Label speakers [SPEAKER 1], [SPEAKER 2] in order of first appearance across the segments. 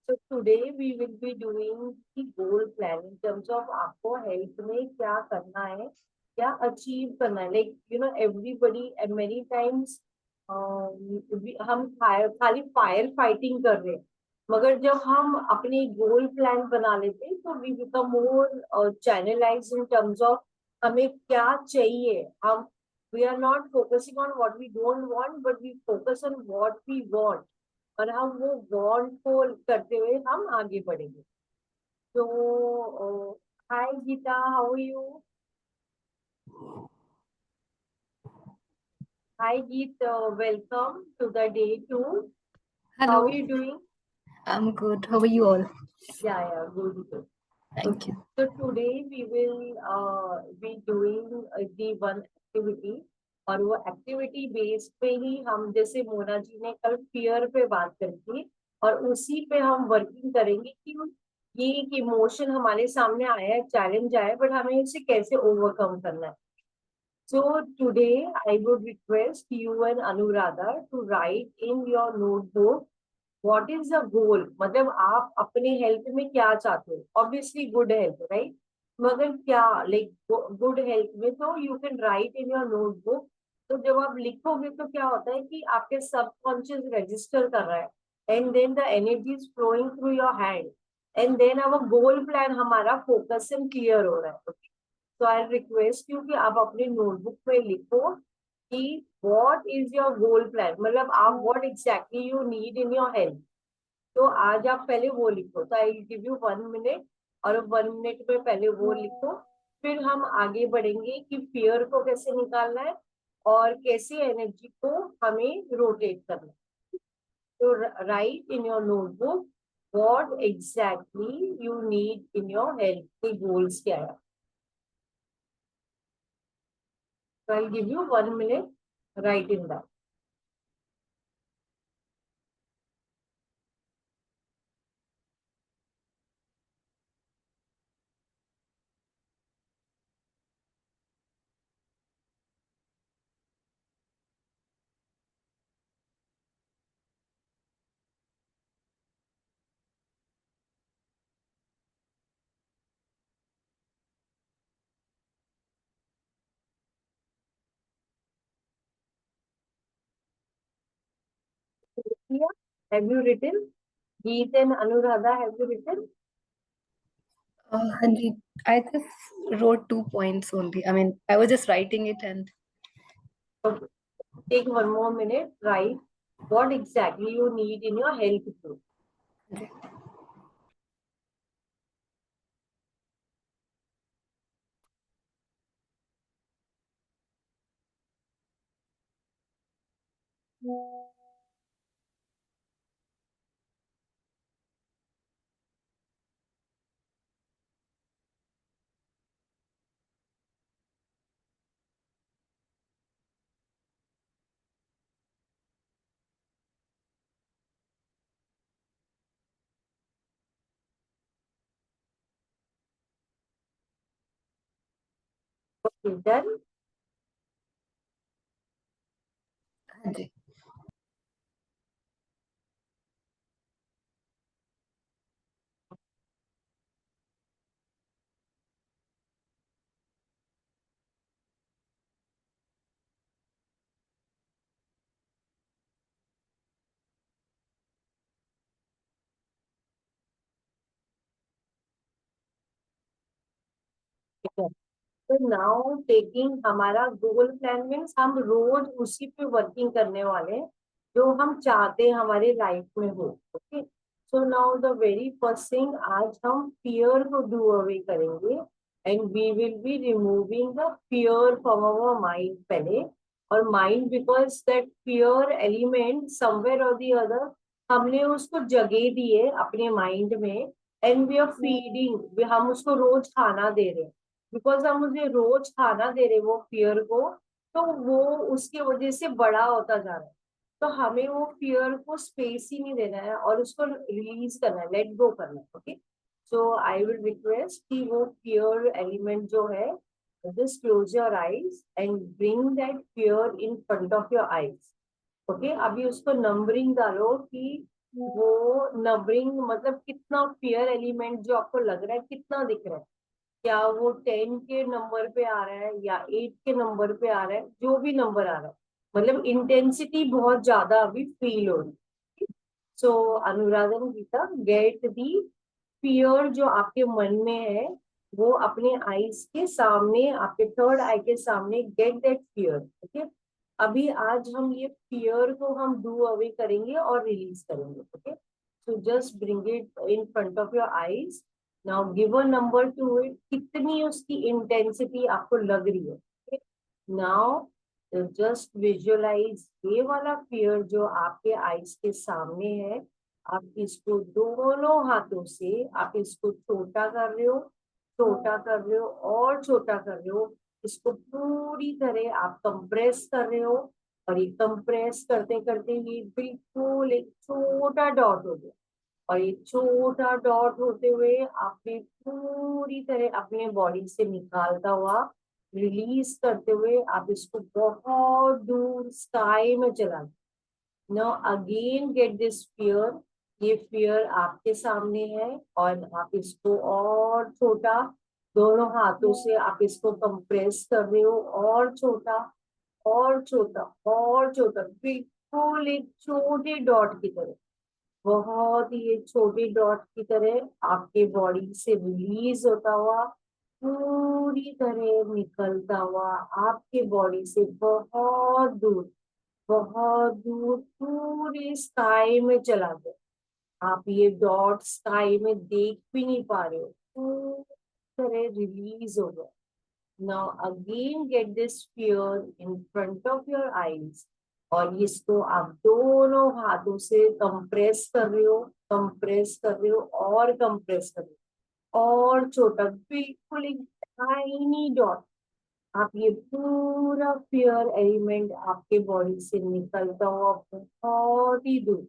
[SPEAKER 1] So today we will be doing the goal plan in terms of आपको health में क्या करना है, क्या अचीव करना है. Like everybody and many times हम खाली फायर फाइटिंग कर रहे हैं. मगर जब हम अपने गोल प्लान बना लेते हैं तो we become more channelise in terms of हमें क्या चाहिए. हम we are not focusing on what we don't want but we focus on what we want. और हम वो बॉन्ड को करते हुए हम आगे बढ़ेंगे. तो hi Geeta, how are you? Hi Geet, welcome to the day 2. How are
[SPEAKER 2] Hello,
[SPEAKER 1] you doing?
[SPEAKER 2] I'm good. How are you all?
[SPEAKER 1] Yeah good good.
[SPEAKER 2] Thank
[SPEAKER 1] Okay,
[SPEAKER 2] you.
[SPEAKER 1] so today we will be doing the one activity. और वो activity base पे ही हम, जैसे मोना जी ने कल fear पे बात करी थी, और उसी पे हम वर्किंग करेंगे कि ये एक इमोशन हमारे सामने आया है, चैलेंज आया है, बट हमें इसे कैसे ओवरकम करना है. So today I would request you and Anuradha to write in your notebook what is the goal. मतलब आप अपने हेल्थ में क्या चाहते हो. Obviously good health, right? मगर क्या, लाइक गुड हेल्थ में तो you can write in your notebook. तो जब आप लिखोगे तो क्या होता है कि आपके सबकॉन्शियस रजिस्टर कर रहा है, and then the energy is flowing through your hand, and then our goal plan हमारा फोकस एंड क्लियर हो रहा है. तो आई रिक्वेस्ट यू कि आप अपने नोटबुक में लिखो कि what is your goal plan. मतलब आप what exactly you need in your health. तो आज आप पहले वो लिखो. तो आई गिव यू 1 मिनट, और 1 मिनट में पहले वो लिखो. फिर हम आगे बढ़ेंगे कि फियर को कैसे निकालना है और कैसे एनर्जी को हमें रोटेट करना है. तो right in your notebook what exactly you need in your health के गोल्स क्या है. So I'll give you 1 minute. Write in that. Yeah. Have you written? Geet and Anuradha, have you written?
[SPEAKER 2] Hanji, I just wrote 2 points only. I mean, I was just writing it and
[SPEAKER 1] Okay. Take 1 more minute. Write what exactly you need in your health group. Okay, done.
[SPEAKER 2] Hanji.
[SPEAKER 1] तो now taking हमारा goal plan means हम रोज उसी पे working करने वाले हैं जो हम चाहते हैं हमारे लाइफ में हो. Okay, so now the very first thing, आज हम फियर को डू अवे करेंगे, and we will be removing the fear from our mind पहले. और mind, because that fear element somewhere और दी अदर हमने उसको जगह दी है अपने माइंड में, एंड वी आर फीडिंग, हम उसको रोज खाना दे रहे हैं. बिकॉज हम मुझे रोज खाना दे रहे वो फियर को, तो वो उसके वजह से बड़ा होता जा रहा है. तो हमें वो फियर को स्पेस ही नहीं देना है और उसको रिलीज करना है, लेट गो करना है. Okay, so I will request कि वो फियर एलिमेंट जो है, just close your eyes and bring that fear in front of your eyes. Okay, अभी उसको नंबरिंग डालो कि वो नंबरिंग मतलब कितना फियर एलिमेंट जो आपको लग रहा है कितना दिख रहा है, क्या वो 10 के नंबर पे आ रहा है या 8 के नंबर पे आ रहा है, जो भी नंबर आ रहा है, मतलब इंटेंसिटी बहुत ज्यादा अभी फील हो रही है। So Anuradha and Geeta, get the fear जो आपके मन में है, वो अपने आईज के सामने, आपके थर्ड आई के सामने, गेट दैट फियर। ओके, अभी आज हम ये फियर को हम डू अवे करेंगे और रिलीज करेंगे। Okay, so just bring it in front of your eyes. Now give a number two it, कितनी उसकी इंटेंसिटी आपको लग रही है। नाउ जस्ट विजुअलाइज ये वाला फियर जो आपके आईज के सामने है, आप इसको दोनों हाथों से आप इसको छोटा कर रहे हो, छोटा कर रहे हो और छोटा कर रहे हो। इसको पूरी तरह आप कंप्रेस कर रहे हो, और ये कंप्रेस करते करते ये बिल्कुल एक छोटा डॉट हो गया। और ये छोटा डॉट होते हुए आपने पूरी तरह अपने बॉडी से निकालता हुआ, रिलीज करते हुए आप इसको बहुत दूर स्काई में चला गया। Now again get this fear, ये फियर आपके सामने है, और आप इसको और छोटा, दोनों हाथों से आप इसको कंप्रेस कर रहे हो, और छोटा और छोटा और छोटा, बिल्कुल एक छोटे डॉट की तरह, बहुत ही एक छोटी डॉट की तरह आपके बॉडी से रिलीज होता हुआ, पूरी तरह निकलता हुआ आपके बॉडी से बहुत दूर, बहुत दूर पूरे स्काई में चला गया। आप ये डॉट स्काई में देख भी नहीं पा रहे हो, पूरी तरह रिलीज हो गया। Now again get this fear in front of your eyes, और इसको आप दोनों हाथों से कंप्रेस कर रहे हो, कंप्रेस कर रहे हो और कंप्रेस कर रहे हो, और छोटा बिल्कुल एक टाइनी डॉट, आप ये पूरा फियर एलिमेंट आपके बॉडी से निकलता हुआ बहुत ही दूर,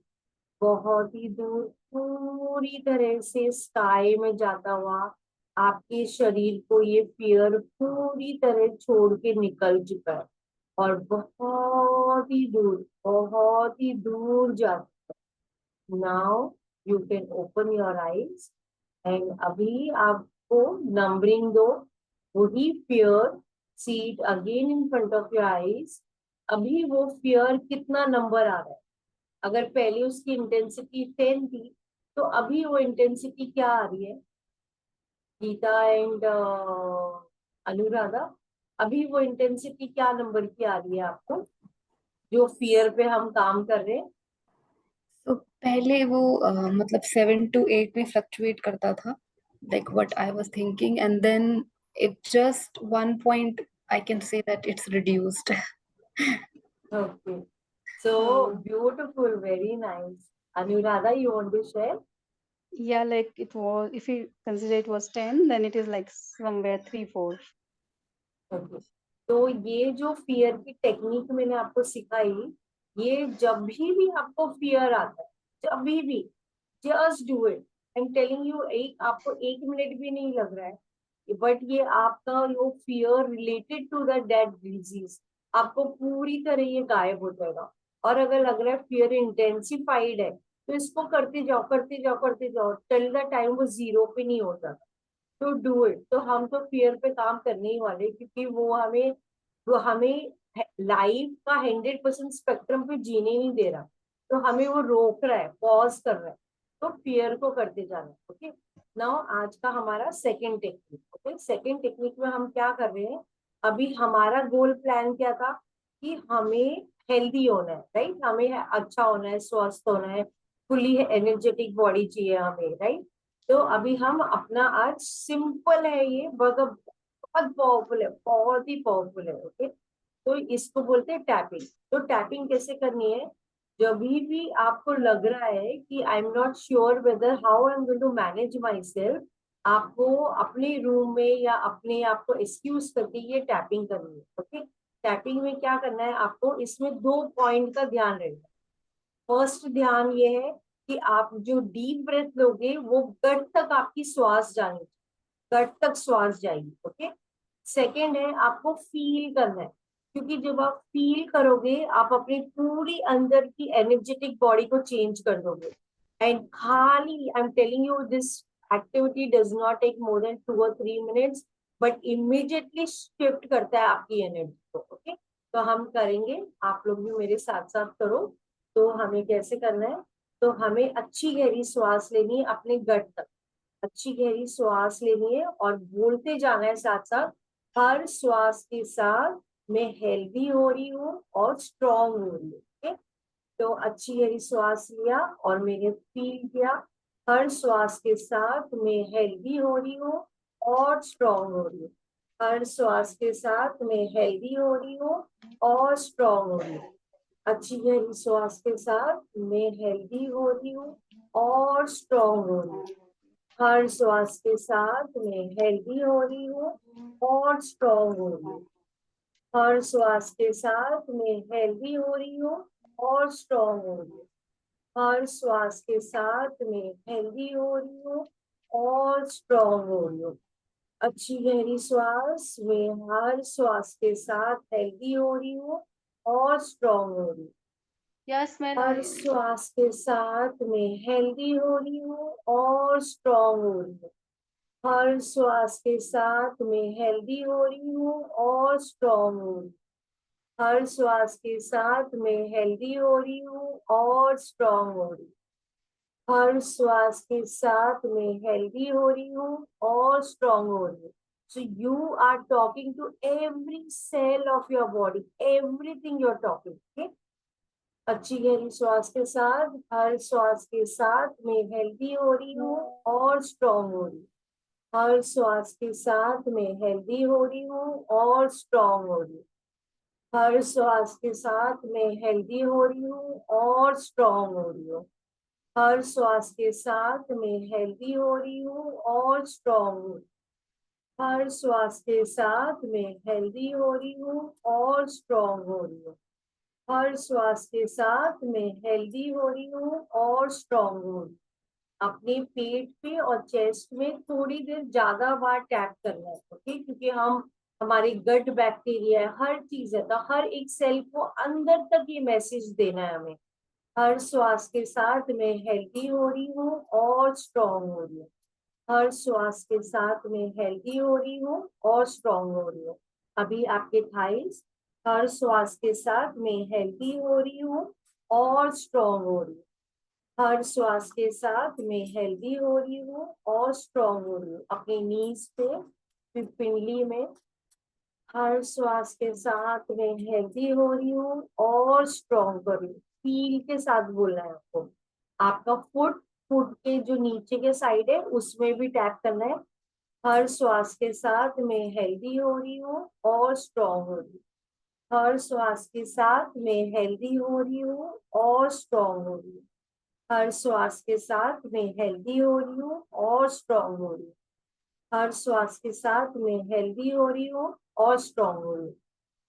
[SPEAKER 1] बहुत ही दूर पूरी तरह से स्काई में जाता हुआ, आपके शरीर को ये फियर पूरी तरह छोड़ के निकल चुका है, और बहुत ही दूर, बहुत ही दूर जाता है। Now you can open your eyes, and अभी आपको नंबरिंग दो, वही fear, see it again in front of your eyes. अभी वो फियर कितना नंबर आ रहा है, अगर पहले उसकी इंटेंसिटी 10 थी, तो अभी वो इंटेंसिटी क्या आ रही है, गीता एंड अनुराधा, अभी वो इंटेंसिटी क्या नंबर की आ रही है आपको, जो फियर पे हम काम कर रहे हैं।
[SPEAKER 2] तो पहले वो मतलब 7 to 8 में फ्लक्चुएट करता था, like what I was thinking, and then it just 1 point I can say that it's reduced.
[SPEAKER 1] Okay, so beautiful, very nice. Anuradha, you want to share?
[SPEAKER 3] Yeah, like it was, if you consider it was 10, then it is like somewhere 3, 4.
[SPEAKER 1] Okay, तो ये जो fear की technique मैंने आपको सिखाई, ये जब भी आपको फियर आता है, जब भी, just do it. I am telling you, एक आपको 1 मिनट भी नहीं लग रहा है, बट ये आपका वो fear related to the dead disease आपको पूरी तरह ये गायब हो जाएगा। और अगर लग रहा है फियर इंटेंसिफाइड है, तो इसको करते जाओ करते जाओ करते जाओ, टिल द टाइम वो जीरो पे नहीं हो जाता। तो डू इट। तो हम तो फियर पे काम करने ही वाले, क्योंकि वो हमें लाइफ का 100% स्पेक्ट्रम पे जीने नहीं दे रहा, तो हमें वो रोक रहा है, पॉज कर रहा है। तो फियर को करते जाना। ओके, नाउ आज का हमारा second technique. Okay, second technique में हम क्या कर रहे हैं, अभी हमारा गोल प्लान क्या था कि हमें हेल्दी होना है, राइट, हमें अच्छा होना है, स्वस्थ होना है, फुली एनर्जेटिक बॉडी चाहिए हमें, राइट। तो अभी हम अपना आज सिंपल है, ये बहुत बहुत पावरफुल है, बहुत ही पावरफुल है। ओके, तो इसको बोलते हैं टैपिंग। तो टैपिंग कैसे करनी है, जब भी आपको लग रहा है कि I am not sure whether how I am going to manage my self, आपको अपने रूम में या अपने आप को एक्सक्यूज करके ये टैपिंग करनी है। ओके, टैपिंग में क्या करना है आपको, इसमें 2 पॉइंट का ध्यान रखना। फर्स्ट ध्यान ये है कि आप जो डीप ब्रेथ लोगे वो गट तक आपकी श्वास जानी, गट तक श्वास जाएगी। ओके, सेकेंड है आपको फील करना है, क्योंकि जब आप फील करोगे आप अपनी पूरी अंदर की एनर्जेटिक बॉडी को चेंज कर दोगे। And खाली, I'm telling you, this activity does not take more than 2 or 3 minutes, but immediately shift करता है आपकी एनर्जी को. ओके, तो हम करेंगे, आप लोग भी मेरे साथ साथ करो. तो हमें कैसे करना है, तो हमें अच्छी गहरी श्वास लेनी है अपने गट तक. अच्छी गहरी श्वास लेनी है और बोलते जाना है साथ साथ. हर श्वास के साथ मैं हेल्दी हो रही हूँ और स्ट्रॉन्ग हो रही हूँ. okay? तो अच्छी गहरी श्वास लिया और मैंने फील किया, हर श्वास के साथ मैं हेल्दी हो रही हूँ और स्ट्रॉन्ग हो रही हूँ. हर श्वास के साथ मैं हेल्दी हो रही हूँ और स्ट्रॉन्ग हो रही हूँ. अच्छी गहरी श्वास के साथ मैं हेल्दी हो रही हूँ और स्ट्रॉन्ग हो रही हूँ. हर श्वास के साथ मैं हेल्दी हो रही हूँ और स्ट्रॉन्ग हो रही हूँ. हर श्वास के साथ मैं हेल्दी हो रही हूँ और स्ट्रॉन्ग हो रही हूँ. हर श्वास के साथ मैं हेल्दी हो रही हूँ और स्ट्रॉन्ग हो रही हूँ. अच्छी गहरी श्वास, मैं हर श्वास के साथ हेल्दी हो रही हूँ और स्ट्रॉन्ग हो रही हूँ.
[SPEAKER 3] Yes, man.
[SPEAKER 1] हर श्वास के साथ मैं हेल्दी हो रही हूँ और स्ट्रॉन्ग हो रही हूँ. हर श्वास के साथ मैं हेल्दी हो रही हूँ और स्ट्रॉन्ग हो रही हूँ. हर श्वास के साथ मैं हेल्दी हो रही हूँ और स्ट्रॉन्ग हो रही हूँ. हर श्वास के साथ मैं हेल्दी हो रही हूँ और स्ट्रॉन्ग हो रही हूँ. So you are talking to every cell of your body, everything you're talking. Okay? अच्छी गहरी श्वास के साथ, हर श्वास के साथ मैं हेल्दी हो रही हूँ और स्ट्रॉन्ग हो रही हूँ. हर श्वास के साथ मैं हेल्दी हो रही हूँ और स्ट्रॉन्ग हो रही हूँ. हर श्वास के साथ मैं हेल्दी हो रही हूँ और स्ट्रॉन्ग हो रही हूँ. हर श्वास के साथ मैं हेल्दी हो रही हूँ और स्ट्रॉन्ग हूँ. हर श्वास के साथ मैं हेल्दी हो रही हूँ और स्ट्रॉन्ग हो रही हूँ. हर श्वास के साथ मैं हेल्दी हो रही हूँ और स्ट्रॉन्ग हो रही हूँ. अपने पेट पे और चेस्ट में थोड़ी देर ज्यादा बार टैप करना है. ओके, क्योंकि हम हमारी गट बैक्टीरिया है, हर चीज है, तो हर एक सेल को अंदर तक ये मैसेज देना है हमें. हर श्वास के साथ मैं हेल्दी हो रही हूँ और स्ट्रॉन्ग हो रही हूँ. हर श्वास के साथ मैं हेल्दी हो रही हूँ और स्ट्रॉन्ग हो रही हूँ. अभी आपके थाइस, हर श्वास के साथ मैं हेल्दी हो रही हूँ और स्ट्रॉन्ग हो रही हूँ. हर श्वास के साथ मैं हेल्दी हो रही हूँ और स्ट्रॉन्ग हो रही हूँ. अपनी नीज पे, फिर पिंडली में, हर श्वास के साथ मैं हेल्दी हो रही हूँ और स्ट्रॉन्ग कर रही हूँ. फील के साथ बोलना है आपको. आपका फुट, फुट के जो नीचे के साइड है उसमें भी टैप करना है. हर श्वास के साथ मैं हेल्दी हो रही हूँ और स्ट्रॉन्ग हो रही हूँ. हर श्वास के साथ मैं हेल्दी हो रही हूँ और स्ट्रॉन्ग हो रही हूँ. हर श्वास के साथ मैं हेल्दी हो रही हूँ और स्ट्रॉन्ग हो रही हूँ. हर श्वास के साथ मैं हेल्दी हो रही हूँ और स्ट्रॉन्ग हो रही हूँ.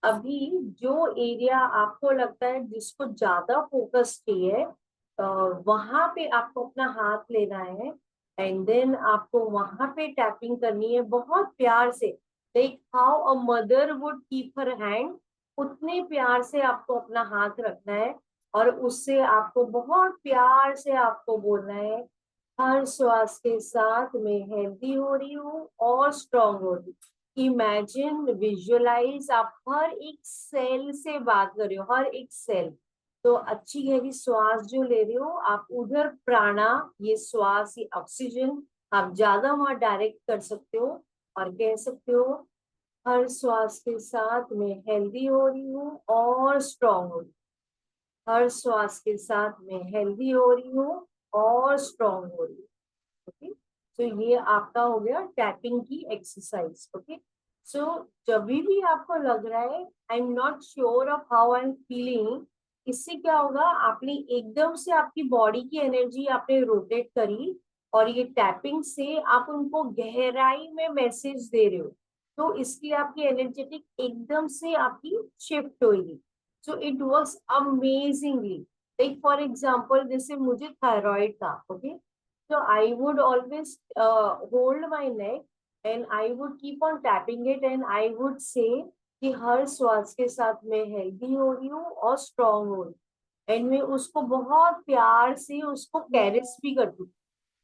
[SPEAKER 1] अभी जो एरिया आपको लगता है जिसको ज्यादा फोकस चाहिए, वहां पे आपको अपना हाथ लेना है एंड देन आपको वहां पे टैपिंग करनी है बहुत प्यार से. Like how a mother would keep her hand, उतने प्यार से आपको अपना हाथ रखना है और उससे आपको बहुत प्यार से आपको बोलना है, हर श्वास के साथ मैं हेल्दी हो रही हूँ और स्ट्रॉन्ग हो रही हूँ. इमेजिन, विजुअलाइज, आप हर एक सेल से बात कर रहे हो, हर एक सेल. तो अच्छी गहरी श्वास जो ले रहे हो आप, उधर प्राणा, ये श्वास, ये ऑक्सीजन आप ज्यादा वहां डायरेक्ट कर सकते हो और कह सकते हो, हर श्वास के साथ मैं हेल्दी हो रही हूँ और स्ट्रॉन्ग हो रही हूँ. हर श्वास के साथ मैं हेल्दी हो रही हूँ और स्ट्रॉन्ग हो रही हूँ. ओके, तो ये आपका हो गया टैपिंग की एक्सरसाइज. ओके, सो जब भी आपको लग रहा है I am not sure of how I am feeling, इससे क्या होगा, आपने एकदम से आपकी बॉडी की एनर्जी आपने रोटेट करी और ये टैपिंग से आप उनको गहराई में मैसेज दे रहे हो, तो इसकी आपकी एनर्जेटिक एकदम से आपकी शिफ्ट होगी. So it works amazingly. Like for example, जैसे मुझे थायराइड था. Okay, so I would always hold my neck and I would keep on tapping it and I would say कि हर श्वास के साथ मैं हेल्दी हो रही हूँ और स्ट्रॉन्ग हो रही हूँ. एंड मैं उसको बहुत प्यार से उसको कैरेस भी करती हूँ,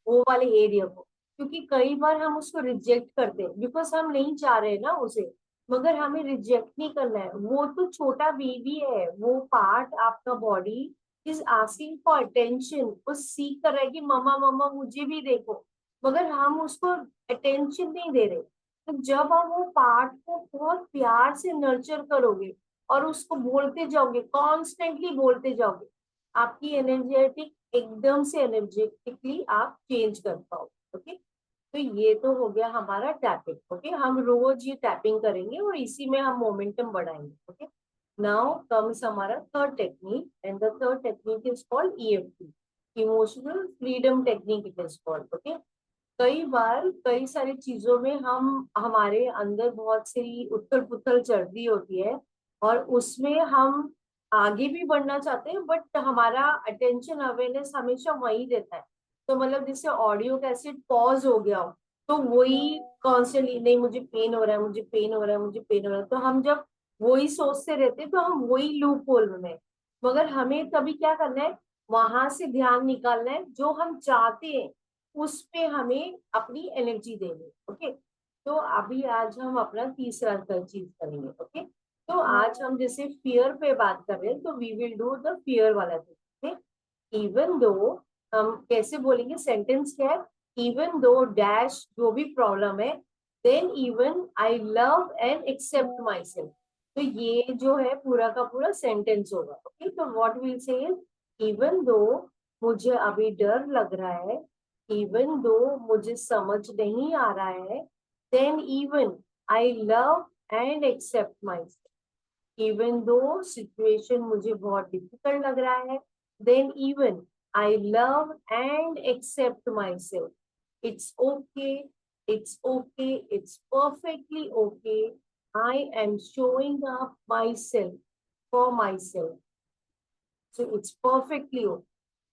[SPEAKER 1] वो वाले एरिया को, क्योंकि कई बार हम उसको रिजेक्ट करते हैं बिकॉज हम नहीं चाह रहे ना उसे, मगर हमें रिजेक्ट नहीं करना है, वो तो छोटा बेबी है, वो पार्ट आपका body is asking for attention, वो सीख कर रहा है कि मम्मा मम्मा मुझे भी देखो, मगर हम उसको अटेंशन नहीं दे रहे। तो जब आप वो पार्ट को बहुत प्यार से नर्चर करोगे और उसको बोलते जाओगे, कॉन्स्टेंटली बोलते जाओगे, आपकी एनर्जेटिक एकदम से एनर्जेटिकली आप चेंज कर पाओगे। ओके, तो ये तो हो गया हमारा टैपिंग। ओके, हम रोज ये टैपिंग करेंगे और इसी में हम मोमेंटम बढ़ाएंगे। ओके, नाउ कम्स हमारा third technique, and the third technique is called EFT, emotional freedom technique it is called. Okay, कई बार कई सारी चीजों में हम हमारे अंदर बहुत सी उथल पुथल चल रही होती है और उसमें हम आगे भी बढ़ना चाहते हैं, बट हमारा अटेंशन अवेयरनेस हमेशा वही रहता है। तो मतलब जैसे ऑडियो कैसेट पॉज हो गया हो, तो वही कॉन्स्टेंटली, नहीं मुझे पेन हो रहा है, मुझे पेन हो रहा है, मुझे पेन हो रहा है, तो हम जब वही सोचते रहते हैं तो हम वही लूप होल में हैं। मगर हमें तभी क्या करना है, वहां से ध्यान निकालना है, जो हम चाहते हैं उस पे हमें अपनी एनर्जी देनी। ओके, तो अभी आज हम अपना तीसरा चीज करेंगे। ओके, तो आज हम जैसे फियर पे बात कर रहे हैं, तो we will do the fear वाला थिंग। इवन दो, हम कैसे बोलेंगे, सेंटेंस क्या है, इवन दो डैश जो भी प्रॉब्लम है, then even I love and accept my self. तो ये जो है पूरा का पूरा सेंटेंस होगा। ओके, तो what will say, even though मुझे अभी डर लग रहा है, इवन दो मुझे समझ नहीं आ रहा है, then even I love and accept my self. Even though situation मुझे बहुत डिफिकल्ट लग रहा है, then even I love and accept my self. It's okay, it's okay, it's perfectly okay. I am showing up myself for myself. So it's perfectly okay.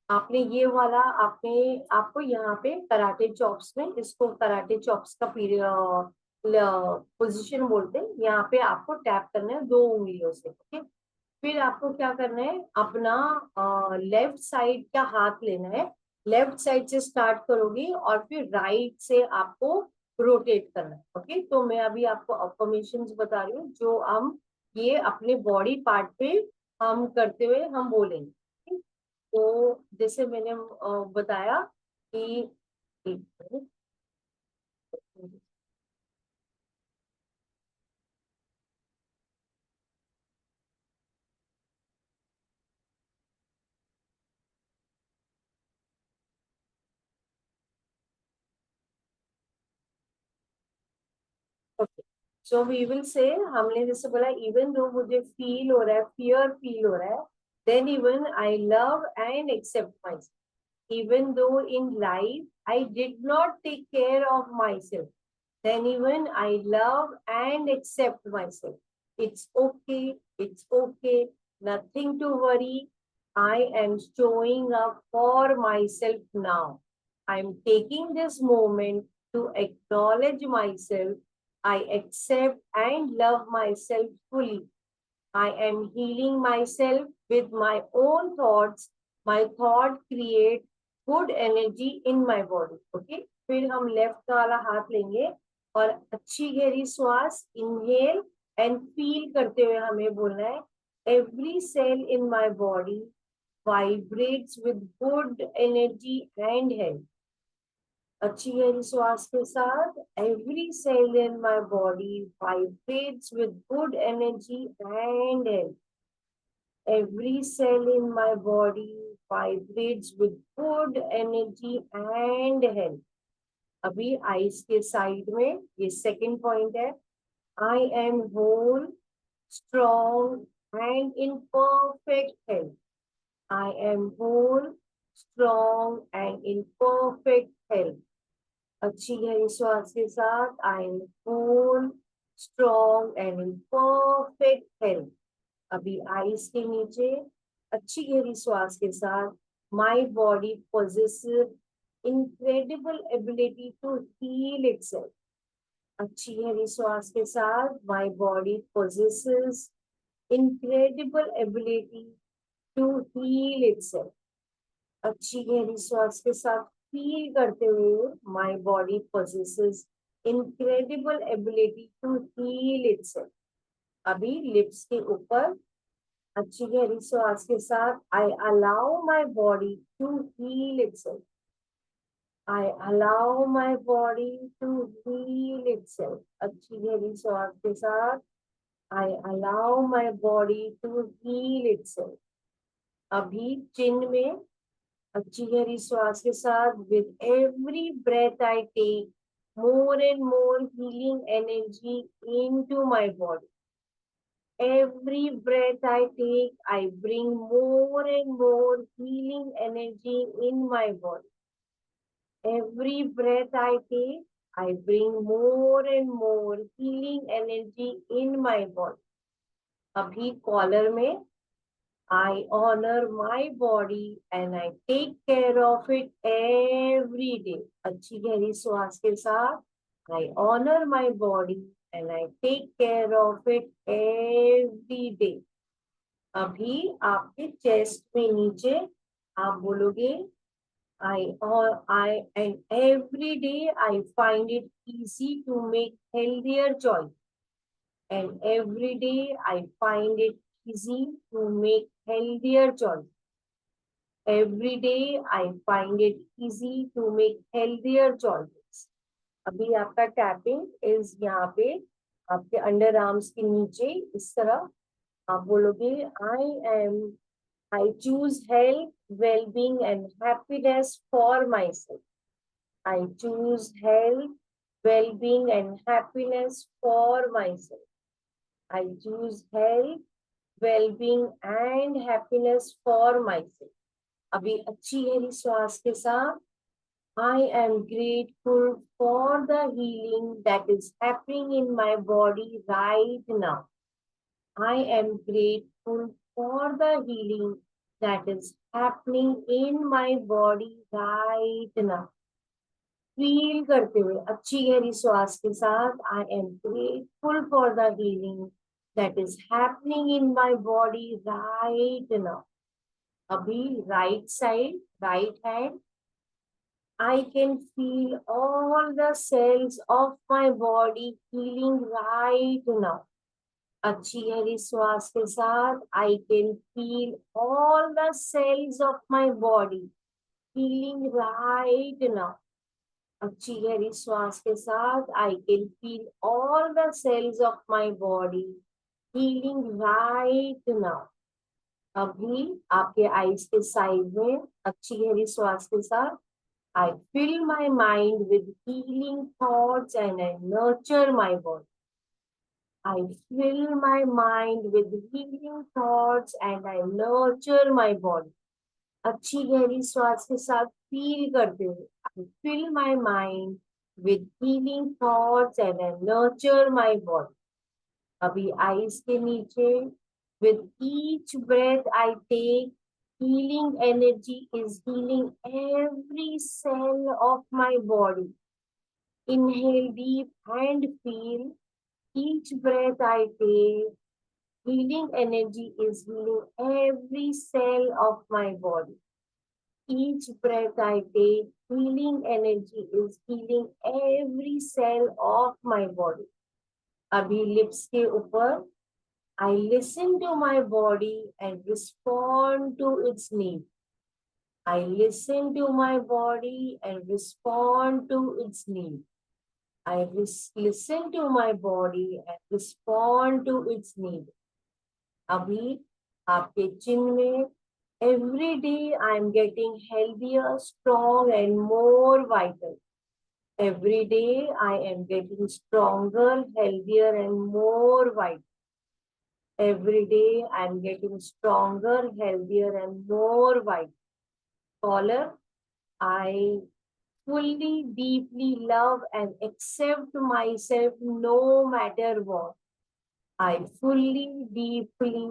[SPEAKER 1] आपने ये वाला, आपने आपको यहाँ पे कराटे चॉप्स में, इसको कराटे चॉप्स का पीरियड पोजीशन बोलते हैं, यहाँ पे आपको टैप करना है 2 उंगलियों से। ओके, फिर आपको क्या करना है, अपना लेफ्ट साइड का हाथ लेना है, लेफ्ट साइड से स्टार्ट करोगी और फिर राइट से आपको रोटेट करना है। ओके, तो मैं अभी आपको अफर्मेशंस बता रही हूँ जो हम ये अपने बॉडी पार्ट पे हम करते हुए हम बोलेंगे। ठीक? तो जैसे मैंने बताया कि एक minute, okay, so we will say, हमने जैसे बोला इवन दो मुझे फील हो रहा है, फियर फील हो रहा है, then even I love and accept my self. Even though in life I did not take care of my self, then even I love and accept myself. It's okay, it's okay, nothing to worry. I am showing up for myself now. I'm taking this moment to acknowledge myself. I accept and love myself fully. I am healing myself with my own thoughts. My thought create good energy in my body. Okay? फिर हम left वाला हाथ लेंगे और अच्छी गहरी श्वास inhale and feel करते हुए हमें बोलना है, every cell in my body vibrates with good energy and health. अच्छी गहरी श्वास के साथ, every cell in my body vibrates with good energy and health. Every cell in my body vibrates with good energy and health. अभी eyes के side में ये second point है, I am whole, strong and in perfect health. I am whole, strong and in perfect health. अच्छी गहरी श्वास के साथ, I am whole, strong and in perfect health. अभी आईज के नीचे अच्छी गहरी श्वास के साथ, my body possesses incredible ability to heal itself. अच्छी गहरी श्वास के साथ, my body possesses incredible ability to heal itself. अच्छी गहरी श्वास के साथ फील करते हुए my body possesses incredible ability to heal itself. अभी लिप्स के ऊपर अच्छी गहरी श्वास के साथ I allow my body to heal itself. I allow my body to heal itself. अच्छी गहरी श्वास के साथ I allow my body to heal itself. अभी चिन में अच्छी गहरी श्वास के साथ with every breath I take more and more healing energy into my body. Every breath I take, I bring more and more healing energy in my body. Every breath I take, I bring more and more healing energy in my body. अभी collar में I honor my body and I take care of it every day. अच्छी गहरी श्वास के साथ I honor my body and I take care of it every day. अभी आपके chest में नीचे आप बोलोगे and every day I find it easy to make healthier choice. And every day I find it easy to make healthier choice. Every day I find it easy to make healthier choices. अभी आपका tapping is यहाँ पे आपके under arms के नीचे इस तरह आप बोलोगे I choose health, well-being and happiness for myself. I choose health, well-being and happiness for myself. I choose health, well-being and happiness for myself. अभी अच्छी गहरी श्वास के साथ I am grateful for the healing that is happening in my body right now. I am grateful for the healing that is happening in my body right now. Feel करते हुए अच्छी गहरी श्वास के साथ I am grateful for the healing that is happening in my body right now. अभी right side, right hand, I can feel all the cells of my body healing right now. अच्छी गहरी श्वास के साथ I can feel all the cells of my body healing right now. अच्छी गहरी श्वास के साथ I can feel all the cells of my body healing right now. अभी आपके आईज के साइड में अच्छी गहरी श्वास के साथ I fill my mind with healing thoughts and I nurture my body. I fill my mind with healing thoughts and I nurture my body. अच्छी गहरी श्वास के साथ फील करते हुए I fill my mind with healing thoughts and I nurture my body. अभी eyes के नीचे with each breath I take, healing energy is healing every cell of my body. Inhale deep and feel. Each breath I take, healing energy is healing every cell of my body. Each breath I take, healing energy is healing every cell of my body. अभी lips के ऊपर I listen to my body and respond to its need. I listen to my body and respond to its need. I listen to my body and respond to its need. अभी आपके चिन में every day I am getting healthier, strong and more vital. Every day I am getting stronger, healthier and more vital. Every day I am getting stronger, healthier and more vital. Caller, I fully, deeply love and accept myself no matter what. I fully, deeply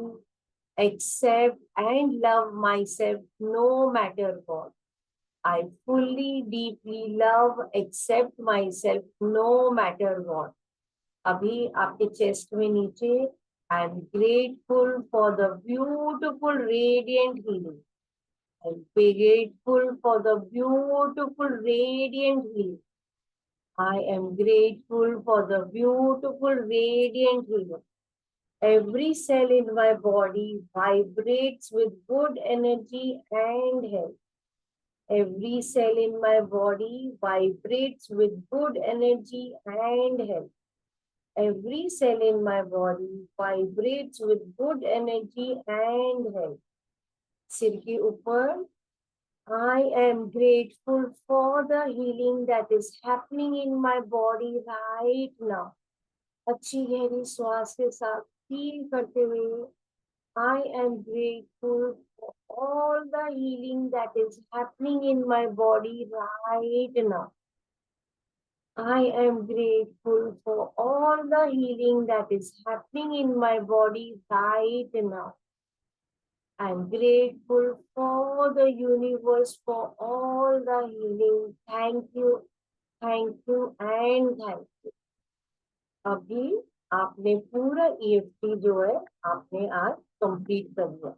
[SPEAKER 1] accept and love myself no matter what. I fully, deeply love, accept myself no matter what. अभी आपके chest में नीचे I'm grateful for the beautiful radiant healing. I'm grateful for the beautiful radiant healing. I am grateful for the beautiful radiant healing. Every cell in my body vibrates with good energy and health. Every cell in my body vibrates with good energy and health. Every cell in my body vibrates with good energy and health. सिर के ऊपर, I am grateful for the healing that is happening in my body right now. अच्छी गहरी श्वास के साथ feel करते हुए, I am grateful for all the healing that is happening in my body right now. I am grateful for all the healing that is happening in my body right now. I'm grateful for the universe for all the healing. Thank you, and thank you. अभी आपने पूरा EFT जो है आपने आज complete कर दिया.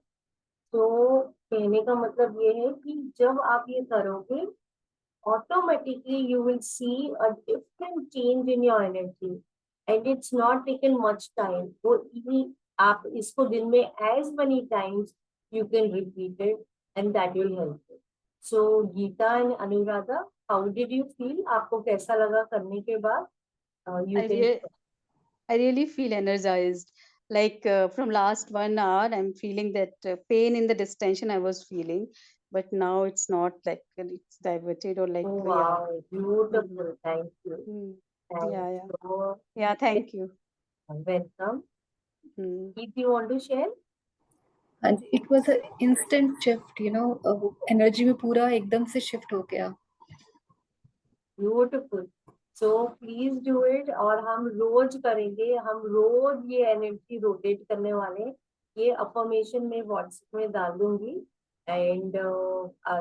[SPEAKER 1] तो कहने का मतलब ये है कि जब आप ये करोगे, automatically you will see a different change in your energy, and it's not taken much time. वो आप इसको दिन में as many times you can repeat it, and that will help you. So Geeta and Anuradha, how did you feel? आपको कैसा लगा करने के बाद?
[SPEAKER 3] I really feel energized. Like from last 1 hour, I'm feeling that pain in the distension I was feeling, but now it's not like it's diverted or like.
[SPEAKER 1] Oh, wow, beautiful. Thank you.
[SPEAKER 3] Yeah.
[SPEAKER 1] So,
[SPEAKER 3] Yeah, thank you.
[SPEAKER 1] Welcome. If you want to share?
[SPEAKER 2] And it was an instant shift, you know, energy में पूरा एकदम से shift हो गया.
[SPEAKER 1] Beautiful. So please do it. और हम रोज करेंगे, हम रोज ये एनर्जी रोटेट करने वाले. ये अफर्मेशन में व्हाट्सएप में डाल दूंगी, and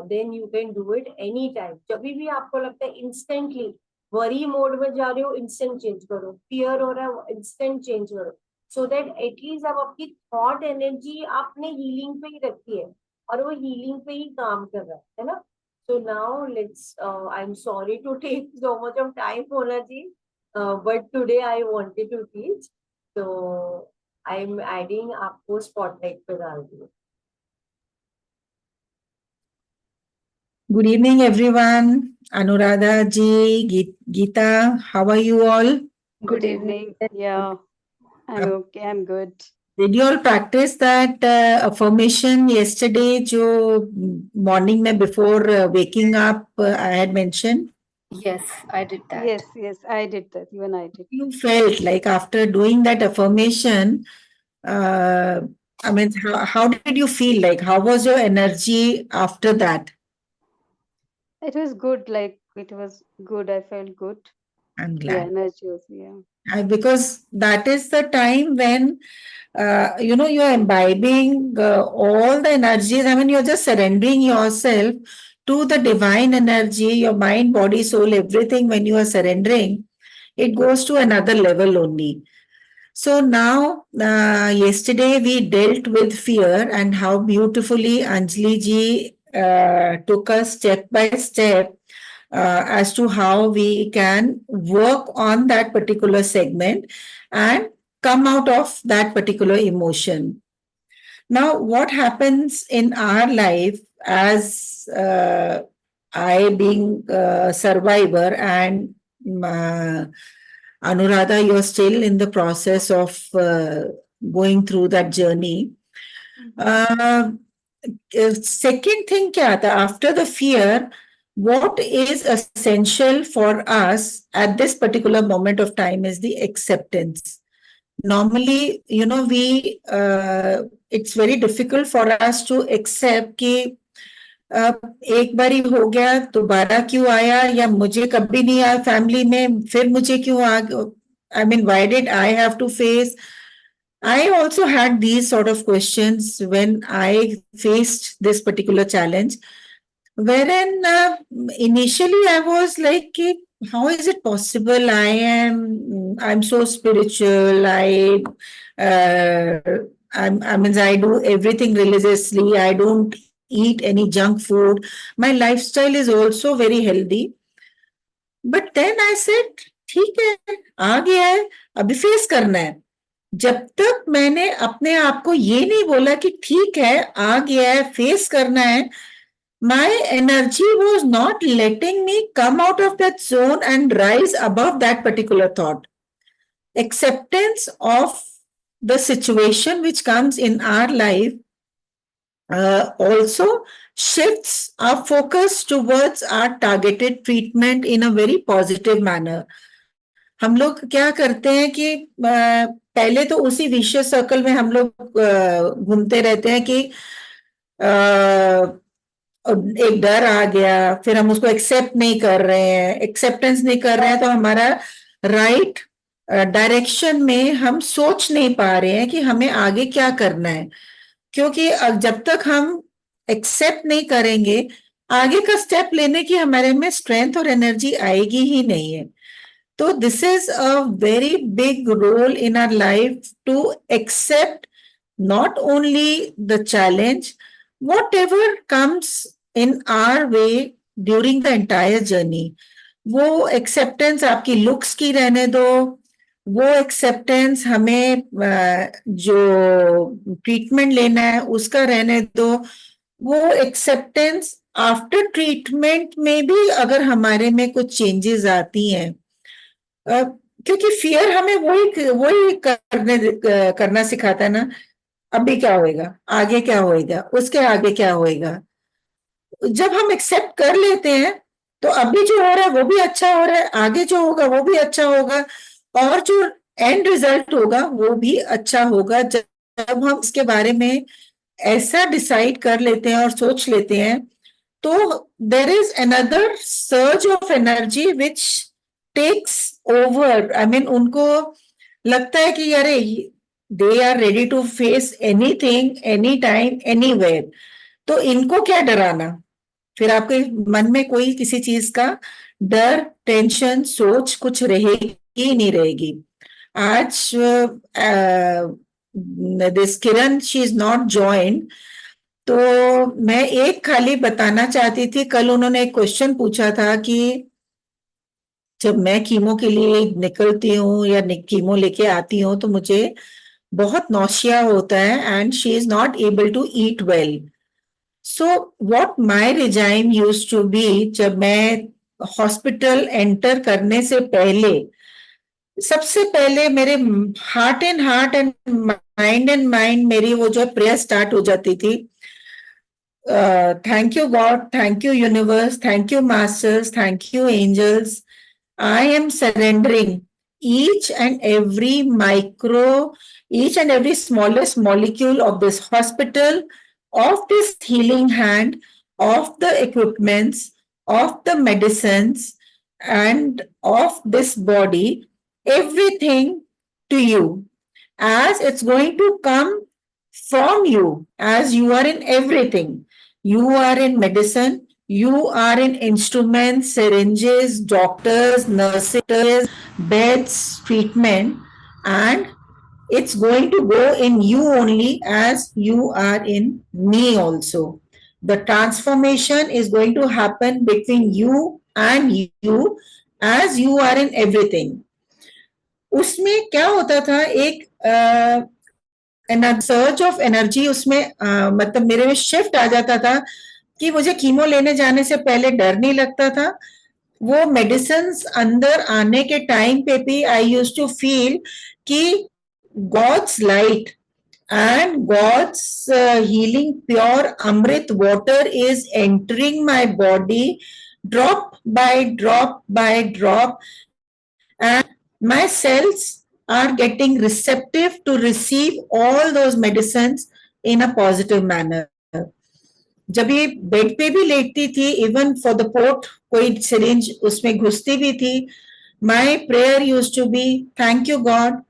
[SPEAKER 1] then you can do it any time. जब भी आपको लगता है इंस्टेंटली वरी मोड में जा रहे हो, इंस्टेंट चेंज करो. फियर हो रहा है, इंस्टेंट चेंज करो, सो दैट एटलीस्ट आप आपकी थॉट एनर्जी आपने हीलिंग पे ही रखी है और वो हीलिंग पे ही काम कर रहा है ना. So now let's, I'm sorry to take so much of time, Mona ji, but today I wanted to teach. So I'm adding आपको spotlight पे डाल दिया.
[SPEAKER 4] Good evening, everyone. Anuradha ji, Geeta, how are you all?
[SPEAKER 3] Good evening. Yeah, I'm okay. I'm good.
[SPEAKER 4] Did you all practice that affirmation yesterday, jo morning mein before waking up I had mentioned?
[SPEAKER 2] Yes, I did that.
[SPEAKER 3] Yes, I did that. Even I did.
[SPEAKER 4] You felt like after doing that affirmation, I mean, how did you feel? Like, how was your energy after that?
[SPEAKER 3] It was good. Like, it was good. I felt good.
[SPEAKER 4] I'm glad.
[SPEAKER 3] Yeah, energy was, yeah.
[SPEAKER 4] Because that is the time when you're imbibing all the energies. I mean, you're just surrendering yourself to the divine energy, your mind, body, soul, everything. When you are surrendering, it goes to another level only. So now, yesterday we dealt with fear and how beautifully Anjali ji took us step by step as to how we can work on that particular segment and come out of that particular emotion. Now, what happens in our life as I being a survivor and Anuradha, you're still in the process of going through that journey. Second thing kya tha, after the fear, what is essential for us at this particular moment of time is the acceptance. Normally, it's very difficult for us to accept कि एक बारी हो गया दोबारा क्यों आया या मुझे कभी नहीं आया फैमिली में फिर मुझे क्यों आ I mean, why did I have to face? I also had these sort of questions when I faced this particular challenge, wherein initially I was like, how is it possible? I am I'm so spiritual. I mean, I do everything religiously. I don't eat any junk food. My lifestyle is also very healthy. But then I said, ठीक है, आ गया है, अभी face करना है. जब तक मैंने अपने आप को ये नहीं बोला कि ठीक है, आ गया है, फेस करना है, my energy was not letting me come out of that zone and rise above that particular thought. Acceptance of the situation which comes in our life also shifts our focus towards our targeted treatment in a very positive manner. हम लोग क्या करते हैं कि पहले तो उसी vicious circle में हम लोग घूमते रहते हैं कि एक डर आ गया, फिर हम उसको एक्सेप्ट नहीं कर रहे हैं, एक्सेप्टेंस नहीं कर रहे हैं, तो हमारा राइट डायरेक्शन में हम सोच नहीं पा रहे हैं कि हमें आगे क्या करना है. क्योंकि जब तक हम एक्सेप्ट नहीं करेंगे, आगे का स्टेप लेने की हमारे में स्ट्रेंथ और एनर्जी आएगी ही नहीं है. तो this is a very big role in our life to accept not only the challenge, whatever comes in our way during the entire journey. वो acceptance आपकी looks की रहने दो, वो acceptance हमें जो treatment लेना है उसका रहने दो, वो acceptance after treatment में भी अगर हमारे में कुछ changes आती हैं, क्योंकि fear हमें वही करना सिखाता है ना. अभी क्या होएगा, आगे क्या होएगा, उसके आगे क्या होएगा. जब हम एक्सेप्ट कर लेते हैं तो अभी जो हो रहा है वो भी अच्छा हो रहा है, आगे जो होगा वो भी अच्छा होगा, और जो एंड रिजल्ट होगा वो भी अच्छा होगा. जब हम इसके बारे में ऐसा डिसाइड कर लेते हैं और सोच लेते हैं, तो there is another surge of energy which takes over. I mean, उनको लगता है कि अरे they are ready to face anything, anytime, anywhere. तो इनको क्या डराना. फिर आपके मन में कोई किसी चीज का डर, टेंशन, सोच कुछ रहेगी ही नहीं रहेगी. आज this Kiran, she is not join, तो मैं एक खाली बताना चाहती थी. कल उन्होंने एक क्वेश्चन पूछा था कि जब मैं कीमो के लिए निकलती हूँ या कीमो लेके आती हूँ तो मुझे बहुत नौशिया होता है, and she is not able to eat well. So what my regime used to be, जब मैं हॉस्पिटल एंटर करने से पहले, सबसे पहले मेरे हार्ट एंड माइंड मेरी वो जो प्रेयर स्टार्ट हो जाती थी. Thank you God, thank you universe, thank you masters, thank you angels. I am surrendering each and every smallest molecule of this hospital, of this healing hand, of the equipments, of the medicines, and of this body, everything to you, as it's going to come from you, as you are in everything. You are in medicine, you are in instruments, syringes, doctors, nurses, beds, treatment, and it's going to go in you only as you are in me also. The transformation is going to happen between you and you as you are in everything. उसमें क्या होता था, एक surge of energy उसमें मतलब मेरे में shift आ जाता था कि मुझे कीमो लेने जाने से पहले डर नहीं लगता था. वो मेडिसिन्स अंदर आने के टाइम पे भी आई यूज्ड टू फील कि God's light and God's healing pure Amrit water is entering my body drop by drop, and my cells are getting receptive to receive all those medicines in a positive manner. जब ये bed पे भी लेटती थी, even for the port कोई syringe उसमें घुसती भी थी, my prayer used to be thank you God,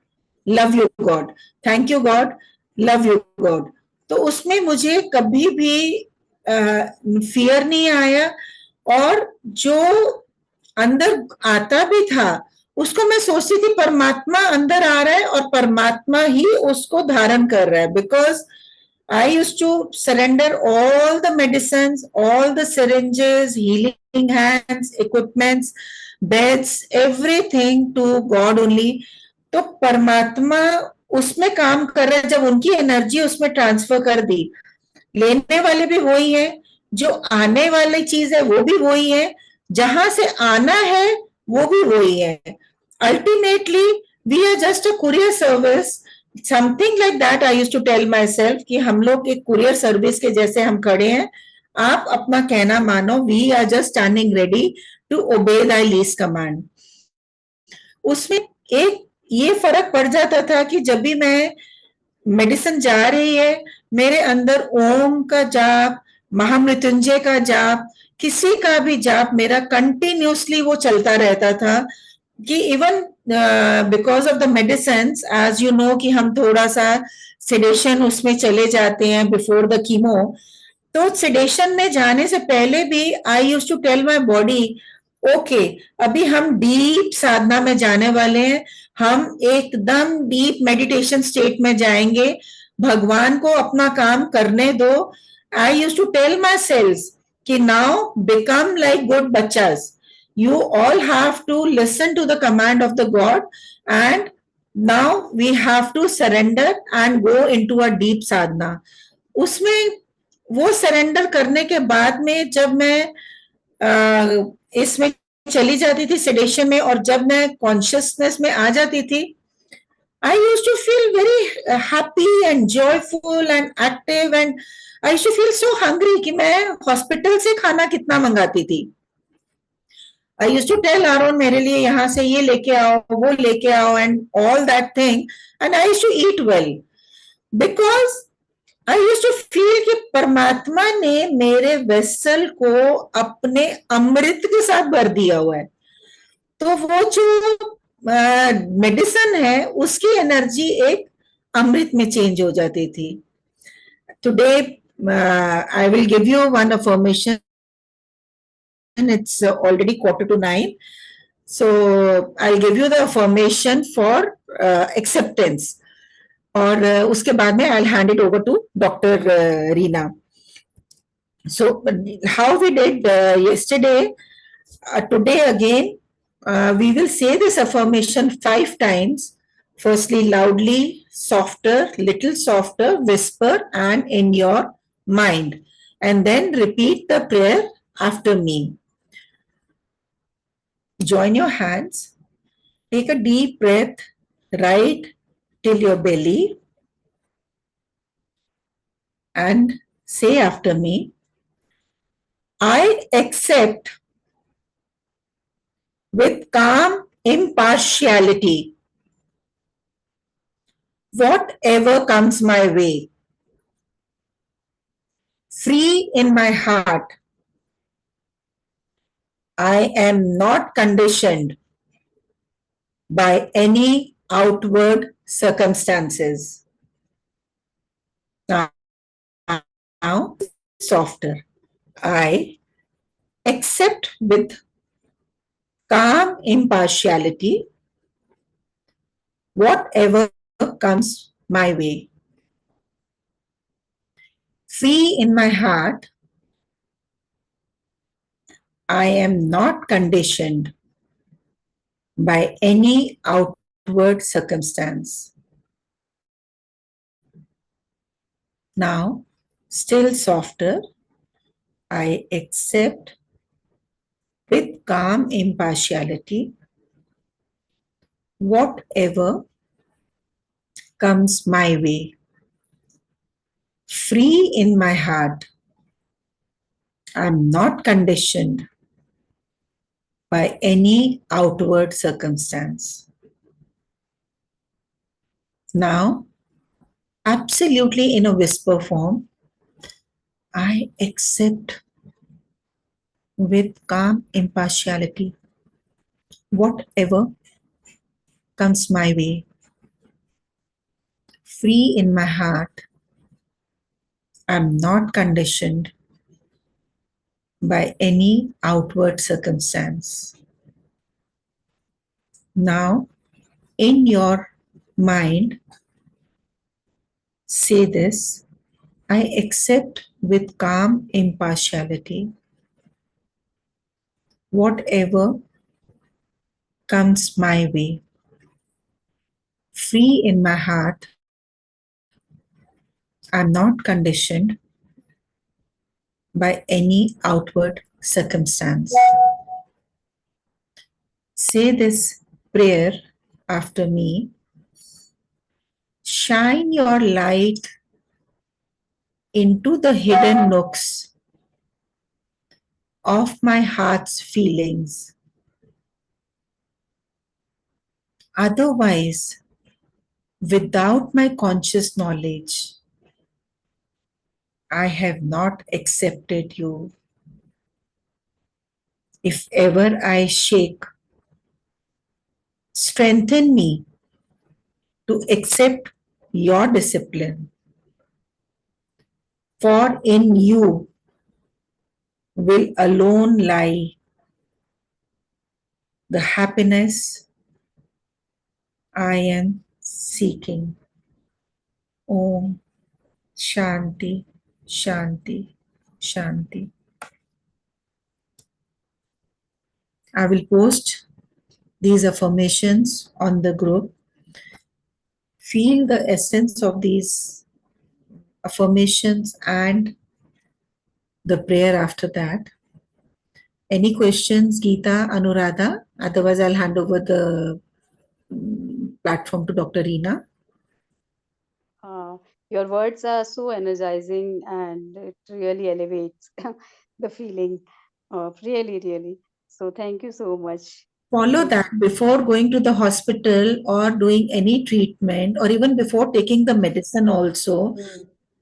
[SPEAKER 4] love you God, thank you God, love you God. तो उसमें मुझे कभी भी फियर नहीं आया, और जो अंदर आता भी था उसको मैं सोचती थी परमात्मा अंदर आ रहा है और परमात्मा ही उसको धारण कर रहा है, because I used to surrender all the medicines, all the syringes, healing hands, equipments, beds, everything to God only. तो परमात्मा उसमें काम कर रहा है, जब उनकी एनर्जी उसमें ट्रांसफर कर दी, लेने वाले भी वही है, जो आने वाली चीज है वो भी वही है, जहां से आना है वो भी वही है. Ultimately we are just a courier service, something like that. I used to tell my self कि हम लोग एक कुरियर सर्विस के जैसे हम खड़े हैं, आप अपना कहना मानो. We are just standing ready to obey the least command. उसमें एक ये फर्क पड़ जाता था कि जब भी मैं मेडिसिन जा रही है, मेरे अंदर ओम का जाप, महामृत्युंजय का जाप, किसी का भी जाप मेरा कंटिन्यूसली वो चलता रहता था. कि even because of the medicine, as you know कि हम थोड़ा सा सेडेशन उसमें चले जाते हैं बिफोर द कीमो. तो सेडेशन में जाने से पहले भी I used to tell my body, okay अभी हम डीप साधना में जाने वाले हैं, हम एकदम डीप मेडिटेशन स्टेट में जाएंगे, भगवान को अपना काम करने दो. I used to tell my self कि नाउ बिकम लाइक गुड बच्चास, you all have to listen to the command of the God, and now we have to surrender and go into a deep sadhana. उसमें वो surrender करने के बाद में जब मैं इसमें चली जाती थी सेडेशन में, और जब मैं कॉन्शियसनेस में आ जाती थी, I used to feel very happy and joyful and active, and I used to feel so hungry कि मैं हॉस्पिटल से खाना कितना मंगाती थी. I used to tell Aaron, मेरे लिए यहाँ से ये लेके आओ, वो लेके आओ, and all that thing, and I used to eat well because I used to feel कि परमात्मा ने मेरे वेसल को अपने अमृत के साथ भर दिया हुआ है. तो वो जो मेडिसिन है उसकी एनर्जी एक अमृत में चेंज हो जाती थी. Today I will give you one affirmation. It's already 8:45, so I'll give you the affirmation for acceptance, और उसके बाद में I'll hand it over to Dr. Reena. So how we did yesterday, today again we will say this affirmation 5 times. Firstly loudly, softer, little softer, whisper, and in your mind, and then repeat the prayer after me. Join your hands, take a deep breath right till your belly, and say after me, I accept with calm impartiality whatever comes my way. Free in my heart, I am not conditioned by any outward circumstances. Now, softer. I accept with calm impartiality whatever comes my way. Free in my heart, I am not conditioned by any outward circumstance. Now, still softer, I accept with calm impartiality whatever comes my way. Free in my heart, I am not conditioned by any outward circumstance. Now, absolutely in a whisper form, I accept with calm impartiality whatever comes my way. Free in my heart, I am not conditioned by any outward circumstance. Now, in your mind, say this: I accept with calm impartiality whatever comes my way. Free in my heart, I'm not conditioned by any outward circumstance. Say this prayer after me. Shine your light into the hidden nooks of my heart's feelings. Otherwise, without my conscious knowledge, I have not accepted you. If ever I shake, strengthen me to accept your discipline. For in you will alone lie the happiness I am seeking. Om Shanti, Shanti, Shanti. I will post these affirmations on the group. Feel the essence of these affirmations and the prayer after that. Any questions, Geeta, Anuradha? Otherwise, I'll hand over the platform to Dr. Reena.
[SPEAKER 3] Your words are so energizing and it really elevates the feeling of really. So thank you so much.
[SPEAKER 4] Follow
[SPEAKER 3] Thank
[SPEAKER 4] that before going to the hospital or doing any treatment, or even before taking the medicine also.
[SPEAKER 3] you.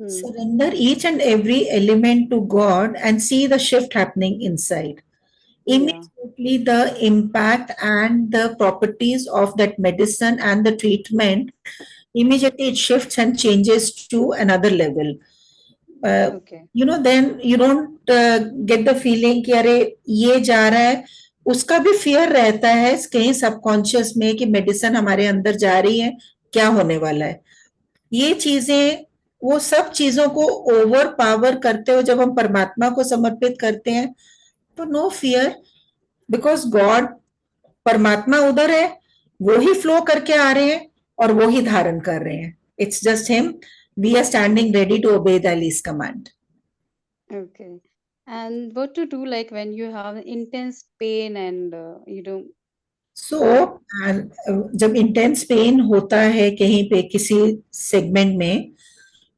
[SPEAKER 3] Hmm.
[SPEAKER 4] Surrender each and every element to God and see the shift happening inside.
[SPEAKER 3] Yeah.
[SPEAKER 4] Immediately, the impact and the properties of that medicine and the treatment, immediately it shifts and changes to another level.
[SPEAKER 3] Okay.
[SPEAKER 4] Then you don't get the feeling कि अरे ये जा रहा है, उसका भी fear रहता है कहीं सबकॉन्शियस में कि मेडिसिन हमारे अंदर जा रही है, क्या होने वाला है. ये चीजें, वो सब चीजों को ओवर पावर करते हुए जब हम परमात्मा को समर्पित करते हैं, तो नो फियर, बिकॉज गॉड, परमात्मा उधर है, वो ही फ्लो करके आ रहे हैं और वो ही धारण कर रहे हैं. It's just him. We are standing ready to obey the least command.
[SPEAKER 3] Okay. And what to do like when you have intense pain and you don't.
[SPEAKER 4] सो जब इंटेंस पेन होता है कहीं पे किसी सेगमेंट में,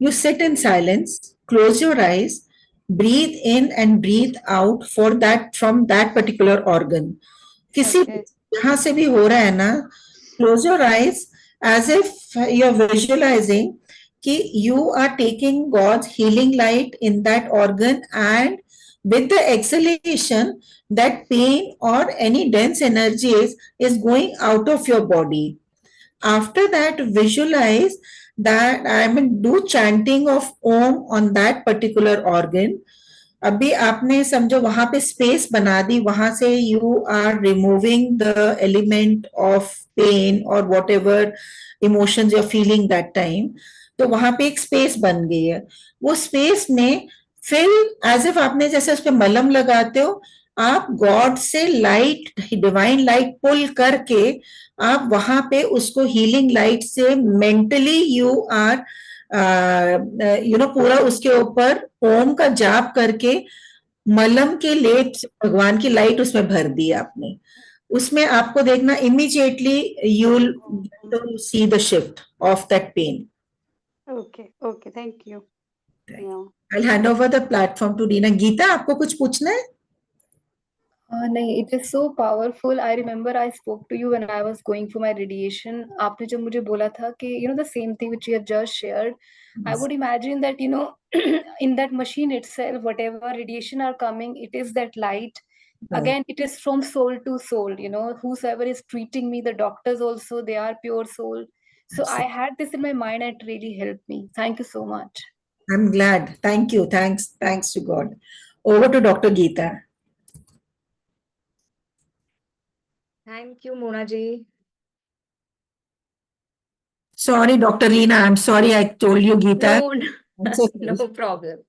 [SPEAKER 4] you sit in silence, close your eyes, breathe in and breathe out for that, from that particular organ. किसी
[SPEAKER 3] Okay.
[SPEAKER 4] जहां से भी हो रहा है ना, close your eyes as if you are visualising कि you are taking God's healing light in that organ, and with the exhalation, that pain or any dense energies is going out of your body. After that, visualize that, I mean, do chanting of Om on that particular organ. अभी आपने समझो वहां पे space बना दी, वहां से you are removing the element of pain और whatever emotions you are feeling that time. तो वहां पे एक स्पेस बन गई है. वो स्पेस में फिर एज इफ आपने जैसे उस पर मलहम लगाते हो, आप गॉड से लाइट, डिवाइन लाइट पुल करके आप वहां पे उसको हीलिंग लाइट से मेंटली यू आर पूरा उसके ऊपर ओम का जाप करके मलम के लेप से भगवान की लाइट उसमें भर दी आपने. उसमें आपको देखना immediately you will to see the shift of that pain.
[SPEAKER 3] Okay, thank you. Yeah.
[SPEAKER 4] I'll hand over the platform to Reena. Geeta, आपको कुछ पूछना है?
[SPEAKER 2] नहीं, it is so powerful. I remember I spoke to you when I was going for my radiation. आपने जब मुझे बोला था कि the same thing which you have just shared, I would imagine that in that machine itself, whatever radiation are coming, it is that light. Again, it is from soul to soul. Whosoever is treating me, the doctors also, they are pure soul. So I had this in my mind, and it really helped me. Thank you so much.
[SPEAKER 4] I'm glad. Thank you. Thanks to God. Over to Dr. Geeta.
[SPEAKER 5] Thank you, Mona ji.
[SPEAKER 4] Sorry, Dr. Reena, I'm sorry I told you Geeta.
[SPEAKER 5] No,
[SPEAKER 4] It's okay.
[SPEAKER 5] no problem.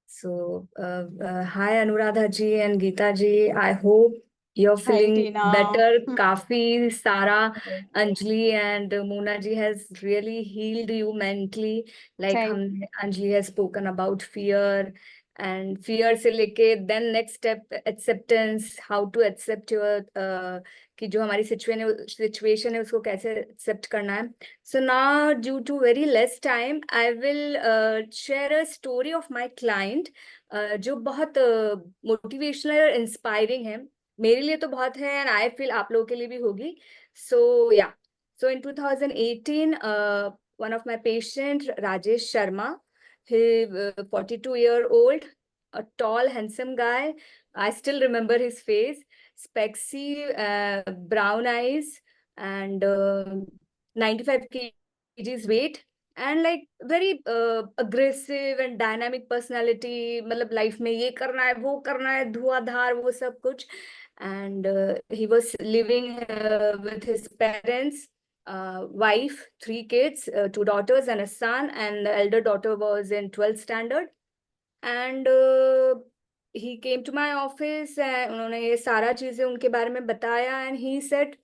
[SPEAKER 5] So, hi Anuradha ji and Geeta ji. I hope you're
[SPEAKER 3] Hi,
[SPEAKER 5] feeling
[SPEAKER 3] Tina.
[SPEAKER 5] better. Kafi, Sara, Anjali and Mona ji has really healed you mentally. Like Anjali has spoken about fear and fear से लेके then next step acceptance, how to accept your कि जो हमारी situation है उसको कैसे accept करना है. So now, due to very less time, I will share a story of my client, जो बहुत motivational और inspiring है. मेरे लिए तो बहुत है and I feel आप लोगों के लिए भी होगी. So yeah, so in 2018, one of my patient, Rajesh Sharma, he 42-year-old, a tall, handsome guy. I still remember his face, spexy, brown eyes, and 95 kgs weight, and like very aggressive and dynamic personality. मतलब life में ये करना है, वो करना है, धुआंधार, वो सब कुछ. And he was living with his parents, wife, 3 kids, 2 daughters and a son, and the elder daughter was in 12th standard. And he came to my office and उन्होंने ये सारा चीजें उनके बारे में बताया. And he said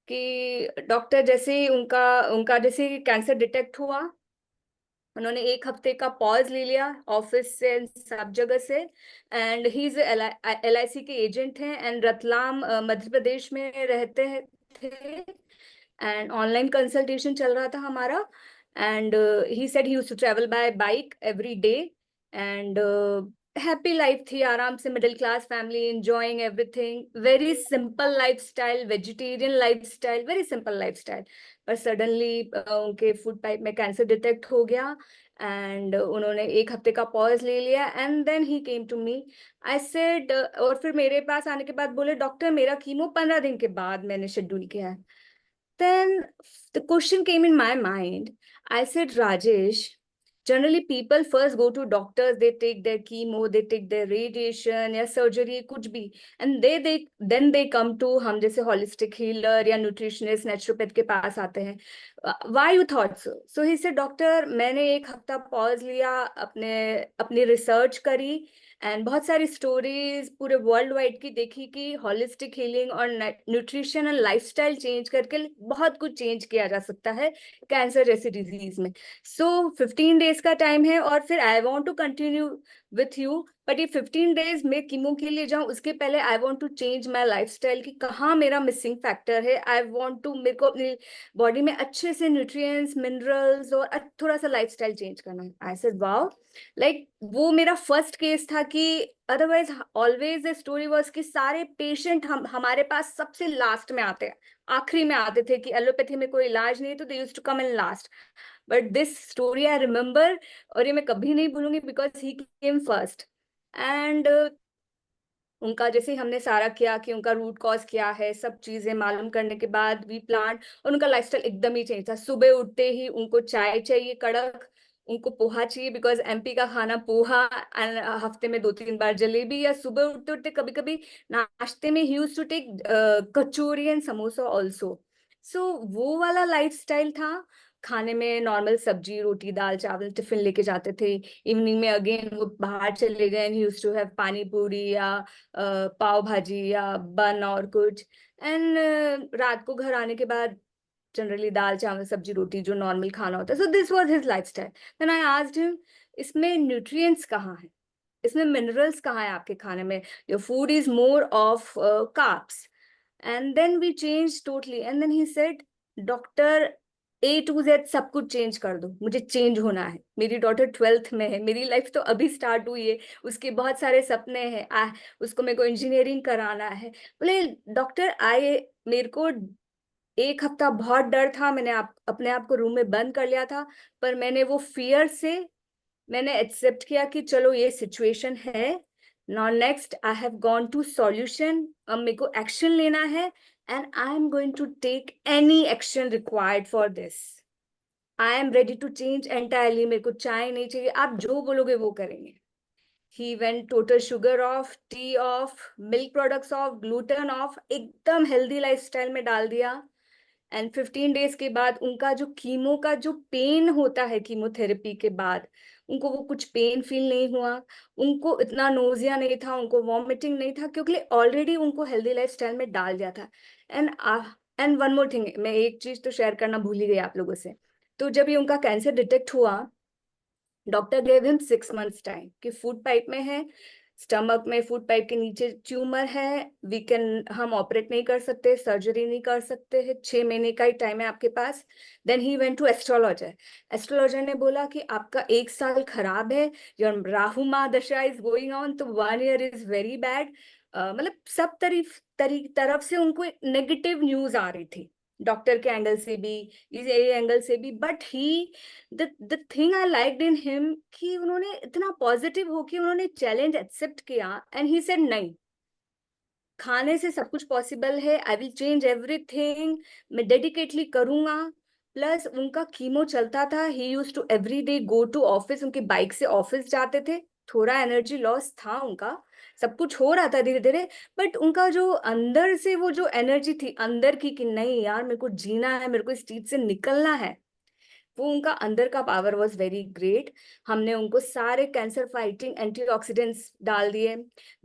[SPEAKER 5] कि doctor जैसे ही उनका जैसे कैंसर डिटेक्ट हुआ, उन्होंने 1 हफ्ते का पॉज ले लिया ऑफिस से, सब जगह से. एंड ही इज LIC के एजेंट हैं एंड रतलाम मध्य प्रदेश में रहते थे. एंड ऑनलाइन कंसल्टेशन चल रहा था हमारा. And he said he used to travel by bike every day. And happy life थी, आराम से middle class family, enjoying everything, very simple lifestyle, vegetarian lifestyle, very simple lifestyle. पर सडनली उनके food pipe में कैंसर डिटेक्ट हो गया and उन्होंने 1 हफ्ते का पॉज ले लिया. And then he came to me. I said, और फिर मेरे पास आने के बाद बोले, डॉक्टर मेरा कीमो 15 दिन के बाद मैंने शेड्यूल किया है. Then the question came in my mind. I said, Rajesh, generally people first go to doctors, they take their chemo, they take their radiation या surgery, कुछ भी, and then they come to हम जैसे holistic healer या nutritionist, naturopath के पास आते हैं. Why you thought so? So he said, doctor, मैंने 1 हफ्ता pause लिया, अपनी research करी एंड बहुत सारी स्टोरीज पूरे वर्ल्ड वाइड की देखी कि होलिस्टिक हीलिंग और न्यूट्रिशन एंड लाइफस्टाइल चेंज करके बहुत कुछ चेंज किया जा सकता है कैंसर जैसी डिजीज में. सो 15 डेज का टाइम है और फिर I want to continue with you. But ये 15 डेज में कीमो के लिए जाऊं उसके पहले I want to change my lifestyle कि कहाँ मेरा मिसिंग फैक्टर है. आई वांट टू, मेरे को अपनी बॉडी में अच्छे से न्यूट्रिएंट्स, मिनरल्स और थोड़ा सा लाइफस्टाइल चेंज करना है. आई सेड वाओ, लाइक वो मेरा फर्स्ट केस था. कि otherwise always the story was कि सारे पेशेंट हमारे पास सबसे लास्ट में आते हैं, आखिरी में आते थे कि एलोपैथी में कोई इलाज नहीं, तो they used to come in last. But this story I remember और ये मैं कभी नहीं भूलूंगी because he came first. And उनका जैसे हमने सारा किया कि उनका रूट कॉज क्या है, सब चीजें मालूम करने के बाद वी प्लान, और उनका लाइफस्टाइल एकदम ही चेंज था. सुबह उठते ही उनको चाय चाहिए कड़क, उनको पोहा चाहिए बिकॉज MP का खाना पोहा, एंड हफ्ते में 2-3 बार जलेबी, या सुबह उठते उठते कभी कभी नाश्ते में ही used to take kachori and samosa also. So वो वाला लाइफस्टाइल था. खाने में नॉर्मल सब्जी, रोटी, दाल, चावल टिफिन लेके जाते थे. इवनिंग में अगेन वो बाहर चले गए, ही यूज्ड टू हैव पानी पूरी या पाव भाजी या बन और कुछ. एंड रात को घर आने के बाद जनरली दाल, चावल, सब्जी, रोटी, जो नॉर्मल खाना होता है. So this was his lifestyle. Then I asked him, इसमें न्यूट्रिएंट्स कहाँ है, इसमें मिनरल्स कहाँ है आपके खाने में? Your food is more of carbs. And then we change totally. And then he said, doctor A to Z सब कुछ चेंज कर दो, मुझे चेंज होना है. मेरी डॉटर 12th में है, मेरी लाइफ तो अभी स्टार्ट हुई है, उसके बहुत सारे सपने हैं, उसको मेरे को इंजीनियरिंग कराना है. बोले डॉक्टर मेरे को 1 हफ्ता बहुत डर था, मैंने अपने आप को रूम में बंद कर लिया था, पर मैंने वो फियर से मैंने एक्सेप्ट किया कि चलो ये सिचुएशन है. Now next I have gone to solution. अब मेरे को एक्शन लेना है and I am going to take any action required for this. I am ready to change entirely. मेरे को चाय नहीं चाहिए, आप जो बोलोगे वो करेंगे. He went total sugar off, tea off, milk products off, gluten off, एकदम healthy lifestyle में डाल दिया. एंड 15 डेज के बाद उनका जो कीमो का जो पेन होता है कीमोथेरेपी के बाद, उनको वो कुछ पेन फील नहीं हुआ, उनको इतना नोजिया नहीं था, उनको वॉमिटिंग नहीं था, क्योंकि ऑलरेडी उनको हेल्दी लाइफस्टाइल में डाल दिया था। And and one more thing, मैं एक चीज तो शेयर करना भूल ही गई आप लोगों से। तो जब ये उनका कैंसर डिटेक्ट हुआ, doctor gave him 6 months time कि फूड पाइप में है, स्टमक में फूड पाइप के नीचे ट्यूमर है, हम ऑपरेट नहीं कर सकते, सर्जरी नहीं कर सकते है, 6 महीने का ही टाइम है आपके पास। Then he went to astrologer. Astrologer ने बोला कि आपका 1 साल खराब है, your Rahu mahadasha is going on, तो 1 year इज वेरी बैड। मतलब सब तरफ से उनको नेगेटिव न्यूज आ रही थी, डॉक्टर के एंगल से भी, इस एंगल से भी। But he, the thing I liked in him कि उन्होंने इतना पॉजिटिव होके उन्होंने चैलेंज एक्सेप्ट किया, एंड ही सेड नहीं, खाने से सब कुछ पॉसिबल है, आई विल चेंज एवरीथिंग, मैं डेडिकेटली करूंगा। प्लस उनका कीमो चलता था, he use to every day go to office, उनकी बाइक से ऑफिस जाते थे। थोड़ा एनर्जी लॉस था उनका, सब कुछ हो रहा था धीरे धीरे, बट उनका जो अंदर से वो जो एनर्जी थी अंदर की कि नहीं यार मेरे को जीना है, मेरे को इस चीज से निकलना है, वो उनका अंदर का पावर वॉज वेरी ग्रेट। हमने उनको सारे कैंसर फाइटिंग एंटीऑक्सीडेंट्स डाल दिए।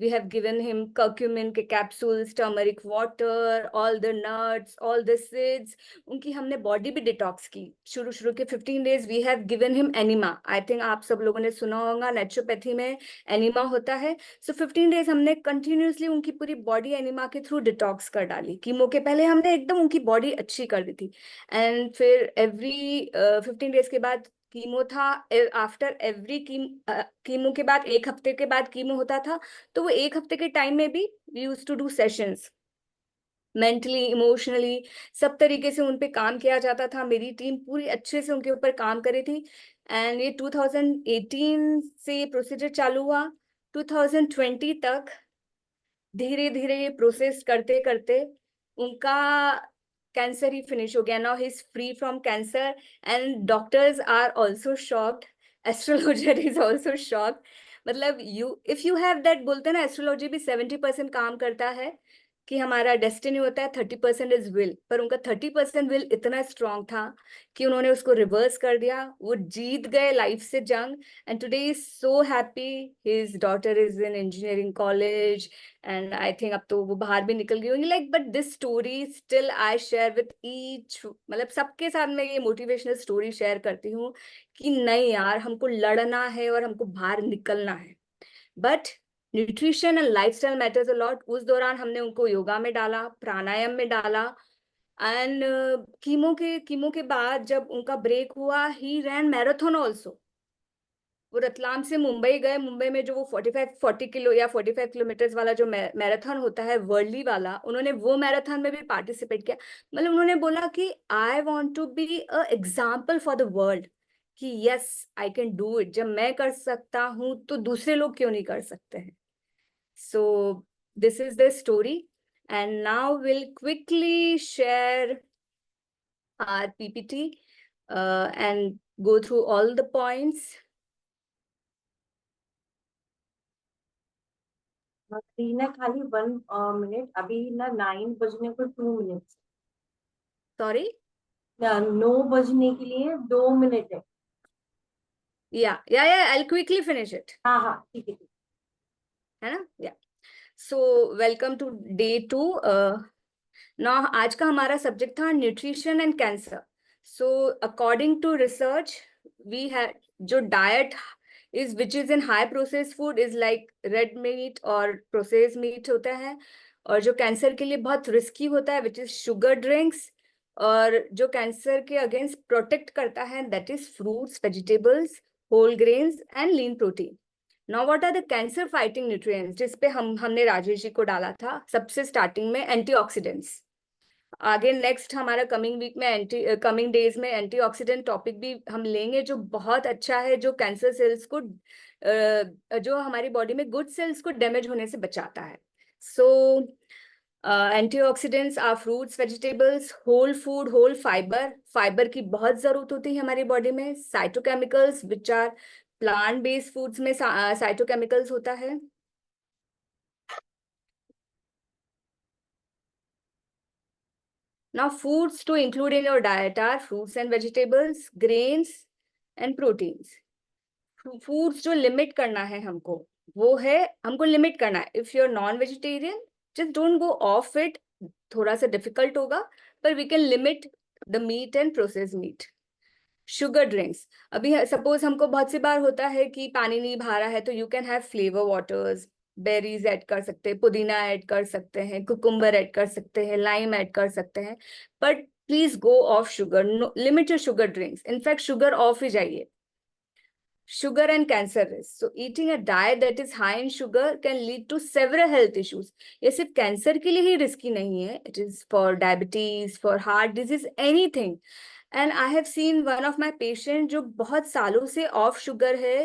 [SPEAKER 5] We have given him curcumin के capsules, turmeric water, all the nuts, all the seeds. उनकी हमने बॉडी भी डिटॉक्स की। शुरू शुरू के 15 days we have given him enema. I think आप सब लोगों ने सुना होगा, नेचुरोपैथी में एनिमा होता है। सो 15 डेज हमने कंटिन्यूसली उनकी पूरी बॉडी एनिमा के थ्रू डिटॉक्स कर डाली। कीमो के पहले हमने एकदम उनकी बॉडी अच्छी कर दी थी। एंड फिर एवरी 15 डेज के बाद कीमो था। आफ्टर एवरी कीमो के बाद 1 हफ्ते के बाद कीमो होता था, तो वो 1 हफ्ते के टाइम में भी we use to do sessions, mentally emotionally सब तरीके से उन पे काम किया जाता था। मेरी टीम पूरी अच्छे से उनके ऊपर काम करी थी। एंड ये 2018 से ये प्रोसीजर चालू हुआ, 2020 तक धीरे धीरे ये प्रोसेस करते करते उनका कैंसर ही फिनिश हो गया। Now he is free from cancer and doctors are also shocked, astrologer is also shocked. मतलब इफ यू हैव दैट, बोलते हैं ना एस्ट्रोलॉजी भी 70% काम करता है कि हमारा डेस्टिनी होता है, 30% इज विल, पर उनका 30% विल इतना स्ट्रांग था कि उन्होंने उसको रिवर्स कर दिया, वो जीत गए लाइफ से जंग। And today is so happy, his daughter is in engineering college, and I think अब तो वो बाहर भी निकल गई होंगी। Like but this story still I share with each, मतलब सबके साथ मैं ये मोटिवेशनल स्टोरी शेयर करती हूँ कि नहीं यार हमको लड़ना है और हमको बाहर निकलना है। But nutrition and lifestyle matters a lot. उस दौरान हमने उनको योगा में डाला, प्राणायाम में डाला। एंड कीमो के बाद जब उनका ब्रेक हुआ, ही रैन मैराथन ऑल्सो। वो रतलाम से मुंबई गए, मुंबई में जो वो 40 किलो या 45 किलोमीटर वाला जो मैराथन होता है वर्ली वाला, उन्होंने वो मैराथन में भी पार्टिसिपेट किया। मतलब उन्होंने बोला कि I want to be a example for the world कि yes I can do it, जब मैं कर सकता हूँ तो दूसरे लोग क्यों नहीं कर सकते हैं। So this is the story and now will quickly share our PPT and go through all the points.
[SPEAKER 1] ना खाली 1 minute, अभी ना 9 बजने को 2 minutes,
[SPEAKER 5] Sorry?
[SPEAKER 1] 9 बजने के लिए 2 minute है।
[SPEAKER 5] Yeah, I'll quickly finish it.
[SPEAKER 1] हाँ हाँ ठीक है,
[SPEAKER 5] है ना? Yeah. So welcome to day 2. Now आज का हमारा सब्जेक्ट था nutrition and cancer. So according to research we have जो diet is which is in high process food is like red meat और प्रोसेस मीट होता है, और जो कैंसर के लिए बहुत रिस्की होता है विच इज शुगर ड्रिंक्स, और जो कैंसर के अगेंस्ट प्रोटेक्ट करता है that is fruits, vegetables, whole grains and lean protein. Now what are the cancer fighting nutrients, जिस पे हमने राजेश जी को डाला था सबसे स्टार्टिंग में, एंटीऑक्सीडेंट्स। आगे नेक्स्ट हमारा कमिंग वीक में कमिंग डेज में एंटीऑक्सीडेंट टॉपिक भी हम लेंगे, जो बहुत अच्छा है, जो कैंसर सेल्स को जो हमारी बॉडी में गुड सेल्स को डैमेज होने से बचाता है। So antioxidants are fruits, vegetables, whole food, whole fibre. Fibre की बहुत जरूरत होती है हमारी बॉडी में। Phytochemicals which are plant based foods में साइटोकेमिकल्स होता है। Now, foods to include in your diet are fruits and vegetables, grains and proteins. Foods जो limit करना है हमको, वो है हमको limit करना है. If you're non-vegetarian, just don't go off it. थोड़ा सा difficult होगा, पर we can limit the meat and processed meat. Sugar drinks, अभी सपोज हमको बहुत सी बार होता है कि पानी नहीं भा रहा है, तो you can have flavour waters, berries add कर सकते हैं, पुदीना ऐड कर सकते हैं, कुकुम्बर ऐड कर सकते हैं, लाइम ऐड कर सकते हैं, but please go off sugar, limit your sugar drinks. In fact sugar off ही जाइए. Sugar and cancer risk. So eating a diet that is high in sugar can lead to several health issues. ये सिर्फ cancer के लिए ही risky नहीं है. It is for diabetes, for heart disease, anything. And I have seen one of my patient जो बहुत सालों से off sugar है.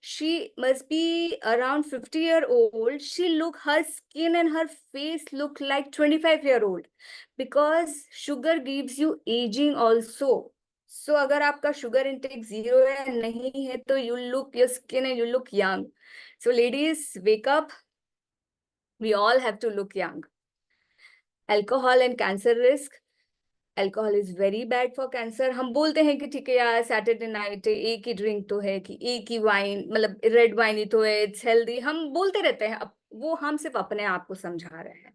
[SPEAKER 5] She must be around 50-year-old. She look, her skin and her face look like 25-year-old because sugar gives you aging also. So अगर आपका sugar intake 0 है नहीं है, तो you look, your skin and you look young. So ladies, wake up. We all have to look young. Alcohol and cancer risk. Alcohol is very bad for cancer. हम बोलते हैं कि ठीक है यार, सैटरडे नाइट एक ही ड्रिंक तो है, कि एक ही वाइन, मतलब रेड वाइन ही तो है, इट्स हेल्दी, हम बोलते रहते हैं. अब वो हम सिर्फ अपने आप को समझा रहे हैं.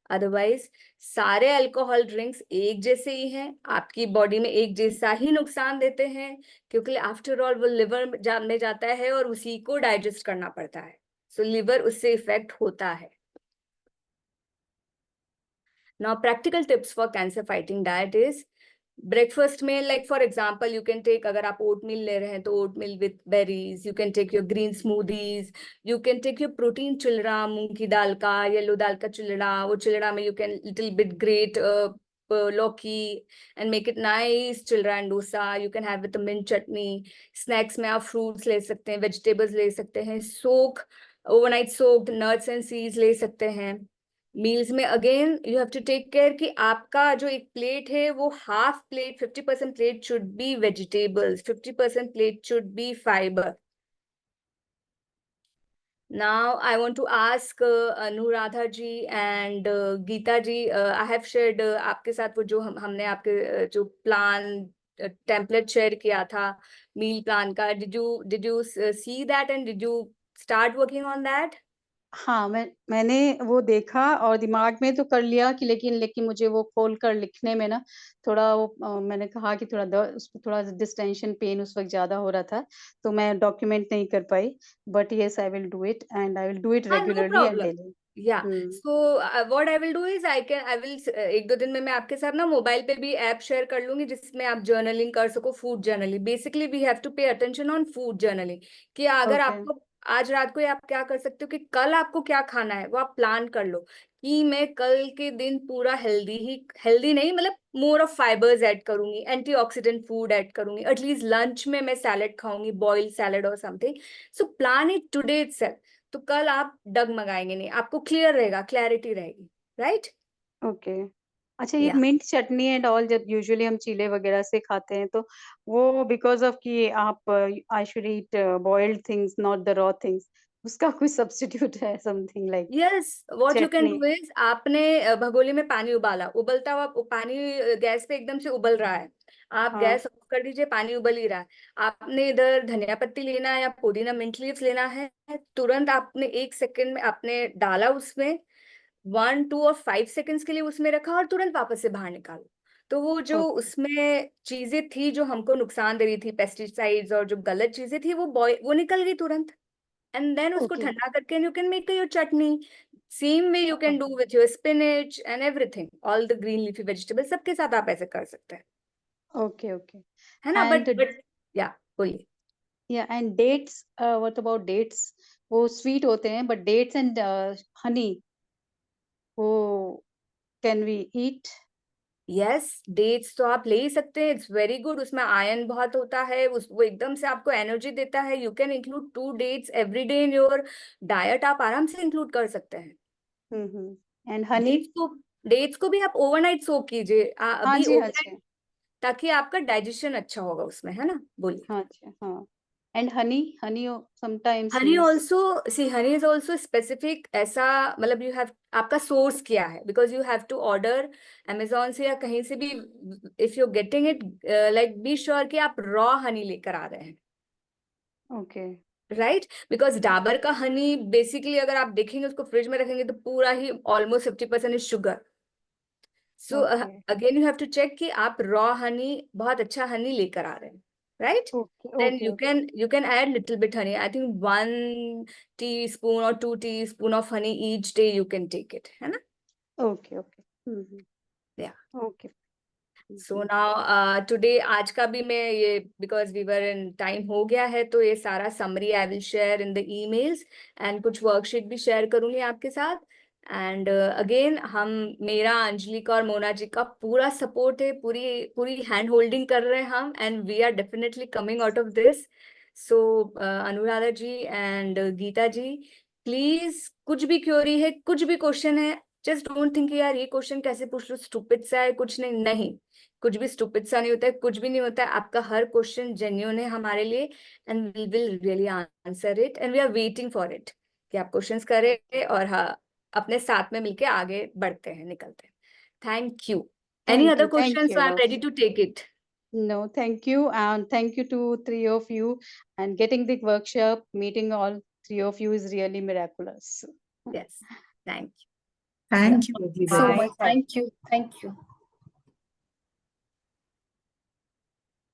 [SPEAKER 5] अदरवाइज सारे अल्कोहल ड्रिंक्स एक जैसे ही हैं, आपकी बॉडी में एक जैसा ही नुकसान देते हैं, क्योंकि आफ्टर ऑल वो लिवर में जाता है और उसी को डाइजेस्ट करना पड़ता है. सो लिवर उससे इफेक्ट होता है. Now, practical tips for cancer fighting diet is breakfast में, like for example, you can take, अगर आप oatmeal ले रहे हैं तो oatmeal with berries, you can take your green smoothies, you can take your protein चिलड़ा, मूंग की दाल का, येलो दाल का चिलड़ा, वो चिलड़ा में you can little bit grate लौकी and make it nice चिलड़ा and dosa. You can have with a mint chutney. Snacks में आप fruits ले सकते हैं, vegetables ले सकते हैं, overnight soaked nuts and seeds ले सकते हैं. मील्स में again you have to take care कि आपका जो एक प्लेट है वो half plate, 50% plate should be vegetables, 50% plate should be fibre. Now I want to ask Anuradha ji and Geeta ji, I have shared आपके साथ वो जो हमने आपके जो प्लान टेम्पलेट शेयर किया था मील प्लान का. Did you see that and did you start working on that?
[SPEAKER 3] हाँ, मैंने वो देखा और दिमाग में तो कर लिया कि लेकिन मुझे वो खोल कर लिखने में ना थोड़ा वो मैंने कहा कि उसको थोड़ा डिस्टेंशन पेन उस वक्त ज्यादा हो रहा था, तो मैं डॉक्यूमेंट नहीं कर पाई. But yes, I will do it and I will do it
[SPEAKER 5] हाँ, no
[SPEAKER 3] regularly and
[SPEAKER 5] problem.
[SPEAKER 3] Daily.
[SPEAKER 5] Yeah. So what I will do is I will एक दो दिन में मैं आपके साथ ना मोबाइल पे भी ऐप शेयर कर लूंगी जिसमें आप जर्नलिंग कर सको, food journaling. Basically we have to pay attention on food journaling, कि अगर
[SPEAKER 3] ओके.
[SPEAKER 5] आपको आज रात को आप क्या कर सकते हो कि कल आपको क्या खाना है वो आप प्लान कर लो, कि मैं कल के दिन पूरा हेल्दी नहीं, मतलब मोर ऑफ फाइबर्स ऐड करूंगी, एंटीऑक्सीडेंट फूड ऐड करूंगी, एटलीस्ट लंच में मैं सैलेड खाऊंगी, बॉइल्ड सैलेड और something. So plan it today itself, तो कल आप डगमगाएंगे नहीं, आपको क्लियर रहेगा, क्लैरिटी रहेगी. राइट?
[SPEAKER 3] ओके. अच्छा, ये
[SPEAKER 5] या
[SPEAKER 3] मिंट चटनी एंड ऑल जब यूजुअली हम चीले वगैरह से खाते हैं, तो वो बिकॉज ऑफ कि आप I should eat boiled things not the raw things, उसका कोई सब्स्टिट्यूट है something like
[SPEAKER 5] yes, what you can
[SPEAKER 3] chutney?
[SPEAKER 5] Do is, आपने भगोले में पानी उबाला, उबलता हुआ पानी गैस पे एकदम से उबल रहा है, आप
[SPEAKER 3] हाँ.
[SPEAKER 5] गैस ऑफ कर दीजिए, पानी उबल ही रहा है. आपने इधर धनिया पत्ती लेना है या पुदीना मिंट लीव्स लेना है, तुरंत आपने 1 सेकंड में आपने डाला उसमें, 1, 2 और 5 सेकंड्स के लिए उसमें रखा और तुरंत वापस से बाहर निकालो. तो वो जो
[SPEAKER 3] ओके.
[SPEAKER 5] उसमें चीजें थी जो हमको नुकसान दे रही थी, पेस्टिसाइड्स और जो गलत चीजें थी, वो निकल गई तुरंत. एंड देन उसको
[SPEAKER 3] ओके.
[SPEAKER 5] ठंडा करके you can make your chutney. Same way you can do with your spinach and everything, all the green leafy vegetable, सबके साथ आप ऐसे कर सकते हैं,
[SPEAKER 3] ओके. ओके.
[SPEAKER 5] है ना?
[SPEAKER 3] एंड
[SPEAKER 5] बट या बोलिए.
[SPEAKER 3] Yeah and dates, what about dates? वो स्वीट होते हैं, बट डेट्स एंड हनी, वो can we eat?
[SPEAKER 5] Yes, dates तो आप ले ही सकते हैं, इट्स वेरी गुड, उसमें आयरन बहुत होता है, वो एकदम से आपको एनर्जी देता है. You can include 2 dates every day in your diet, आप आराम से इंक्लूड कर सकते हैं.
[SPEAKER 3] And honey?
[SPEAKER 5] डेट्स को भी आप ओवरनाइट सोक कीजिए,
[SPEAKER 3] हाँ
[SPEAKER 5] अभी
[SPEAKER 3] जी, हाँ
[SPEAKER 5] ओवरनाइट,
[SPEAKER 3] जी.
[SPEAKER 5] ताकि आपका डाइजेशन अच्छा होगा उसमें, है ना? बोलिए.
[SPEAKER 3] हाँ जी, हाँ. And honey sometimes
[SPEAKER 5] honey
[SPEAKER 3] is
[SPEAKER 5] also see honey is also specific, ऐसा मतलब यू हैव, आपका सोर्स क्या है, because you have to order Amazon से या कहीं से भी, if you getting it like be sure कि आप रॉ हनी लेकर आ रहे हैं,
[SPEAKER 3] okay.
[SPEAKER 5] राइट? बिकॉज डाबर का हनी बेसिकली अगर आप देखेंगे उसको फ्रिज में रखेंगे तो पूरा ही almost 50% is sugar. So
[SPEAKER 3] Okay.
[SPEAKER 5] Again you have to check कि आप रॉ हनी, बहुत अच्छा हनी लेकर आ रहे हैं, right?
[SPEAKER 3] Okay.
[SPEAKER 5] Then
[SPEAKER 3] Okay.
[SPEAKER 5] you can add little bit honey. I think 1 teaspoon or 2 teaspoon of honey each day you can take it, है ना?
[SPEAKER 3] Okay. Okay. Mm-hmm.
[SPEAKER 5] Yeah.
[SPEAKER 3] Okay.
[SPEAKER 5] So now today आज का भी मैं ये, because we were in time हो गया है, तो ये सारा summary I will share in the emails and कुछ worksheet भी share करूंगी आपके साथ. एंड अगेन हम, मेरा, अंजलि का और मोना जी का पूरा सपोर्ट है, पूरी हैंड होल्डिंग कर रहे हैं हम, and we are definitely coming out of this. So Anuradha ji and Geeta ji, please कुछ भी क्वेरी है, कुछ भी क्वेश्चन है, जस्ट डोंट थिंक यार ये क्वेश्चन कैसे पूछ लो, स्टूपिड सा है, कुछ नहीं, कुछ भी स्टूपिड सा नहीं होता है, कुछ भी नहीं होता है. आपका हर क्वेश्चन जेन्युइन है हमारे लिए, and we will really answer it, and we are waiting for it कि आप क्वेश्चंस करें और हाँ अपने साथ में मिलके आगे बढ़ते हैं, निकलते हैं. Thank you. Any other question? So I am ready to take it.
[SPEAKER 3] No, thank you, and thank you to three of you. And getting the workshop, meeting all three of you is really miraculous.
[SPEAKER 5] Yes, thank you.
[SPEAKER 4] Thank you,
[SPEAKER 2] So
[SPEAKER 4] everybody.
[SPEAKER 2] much. Thank you. Thank you.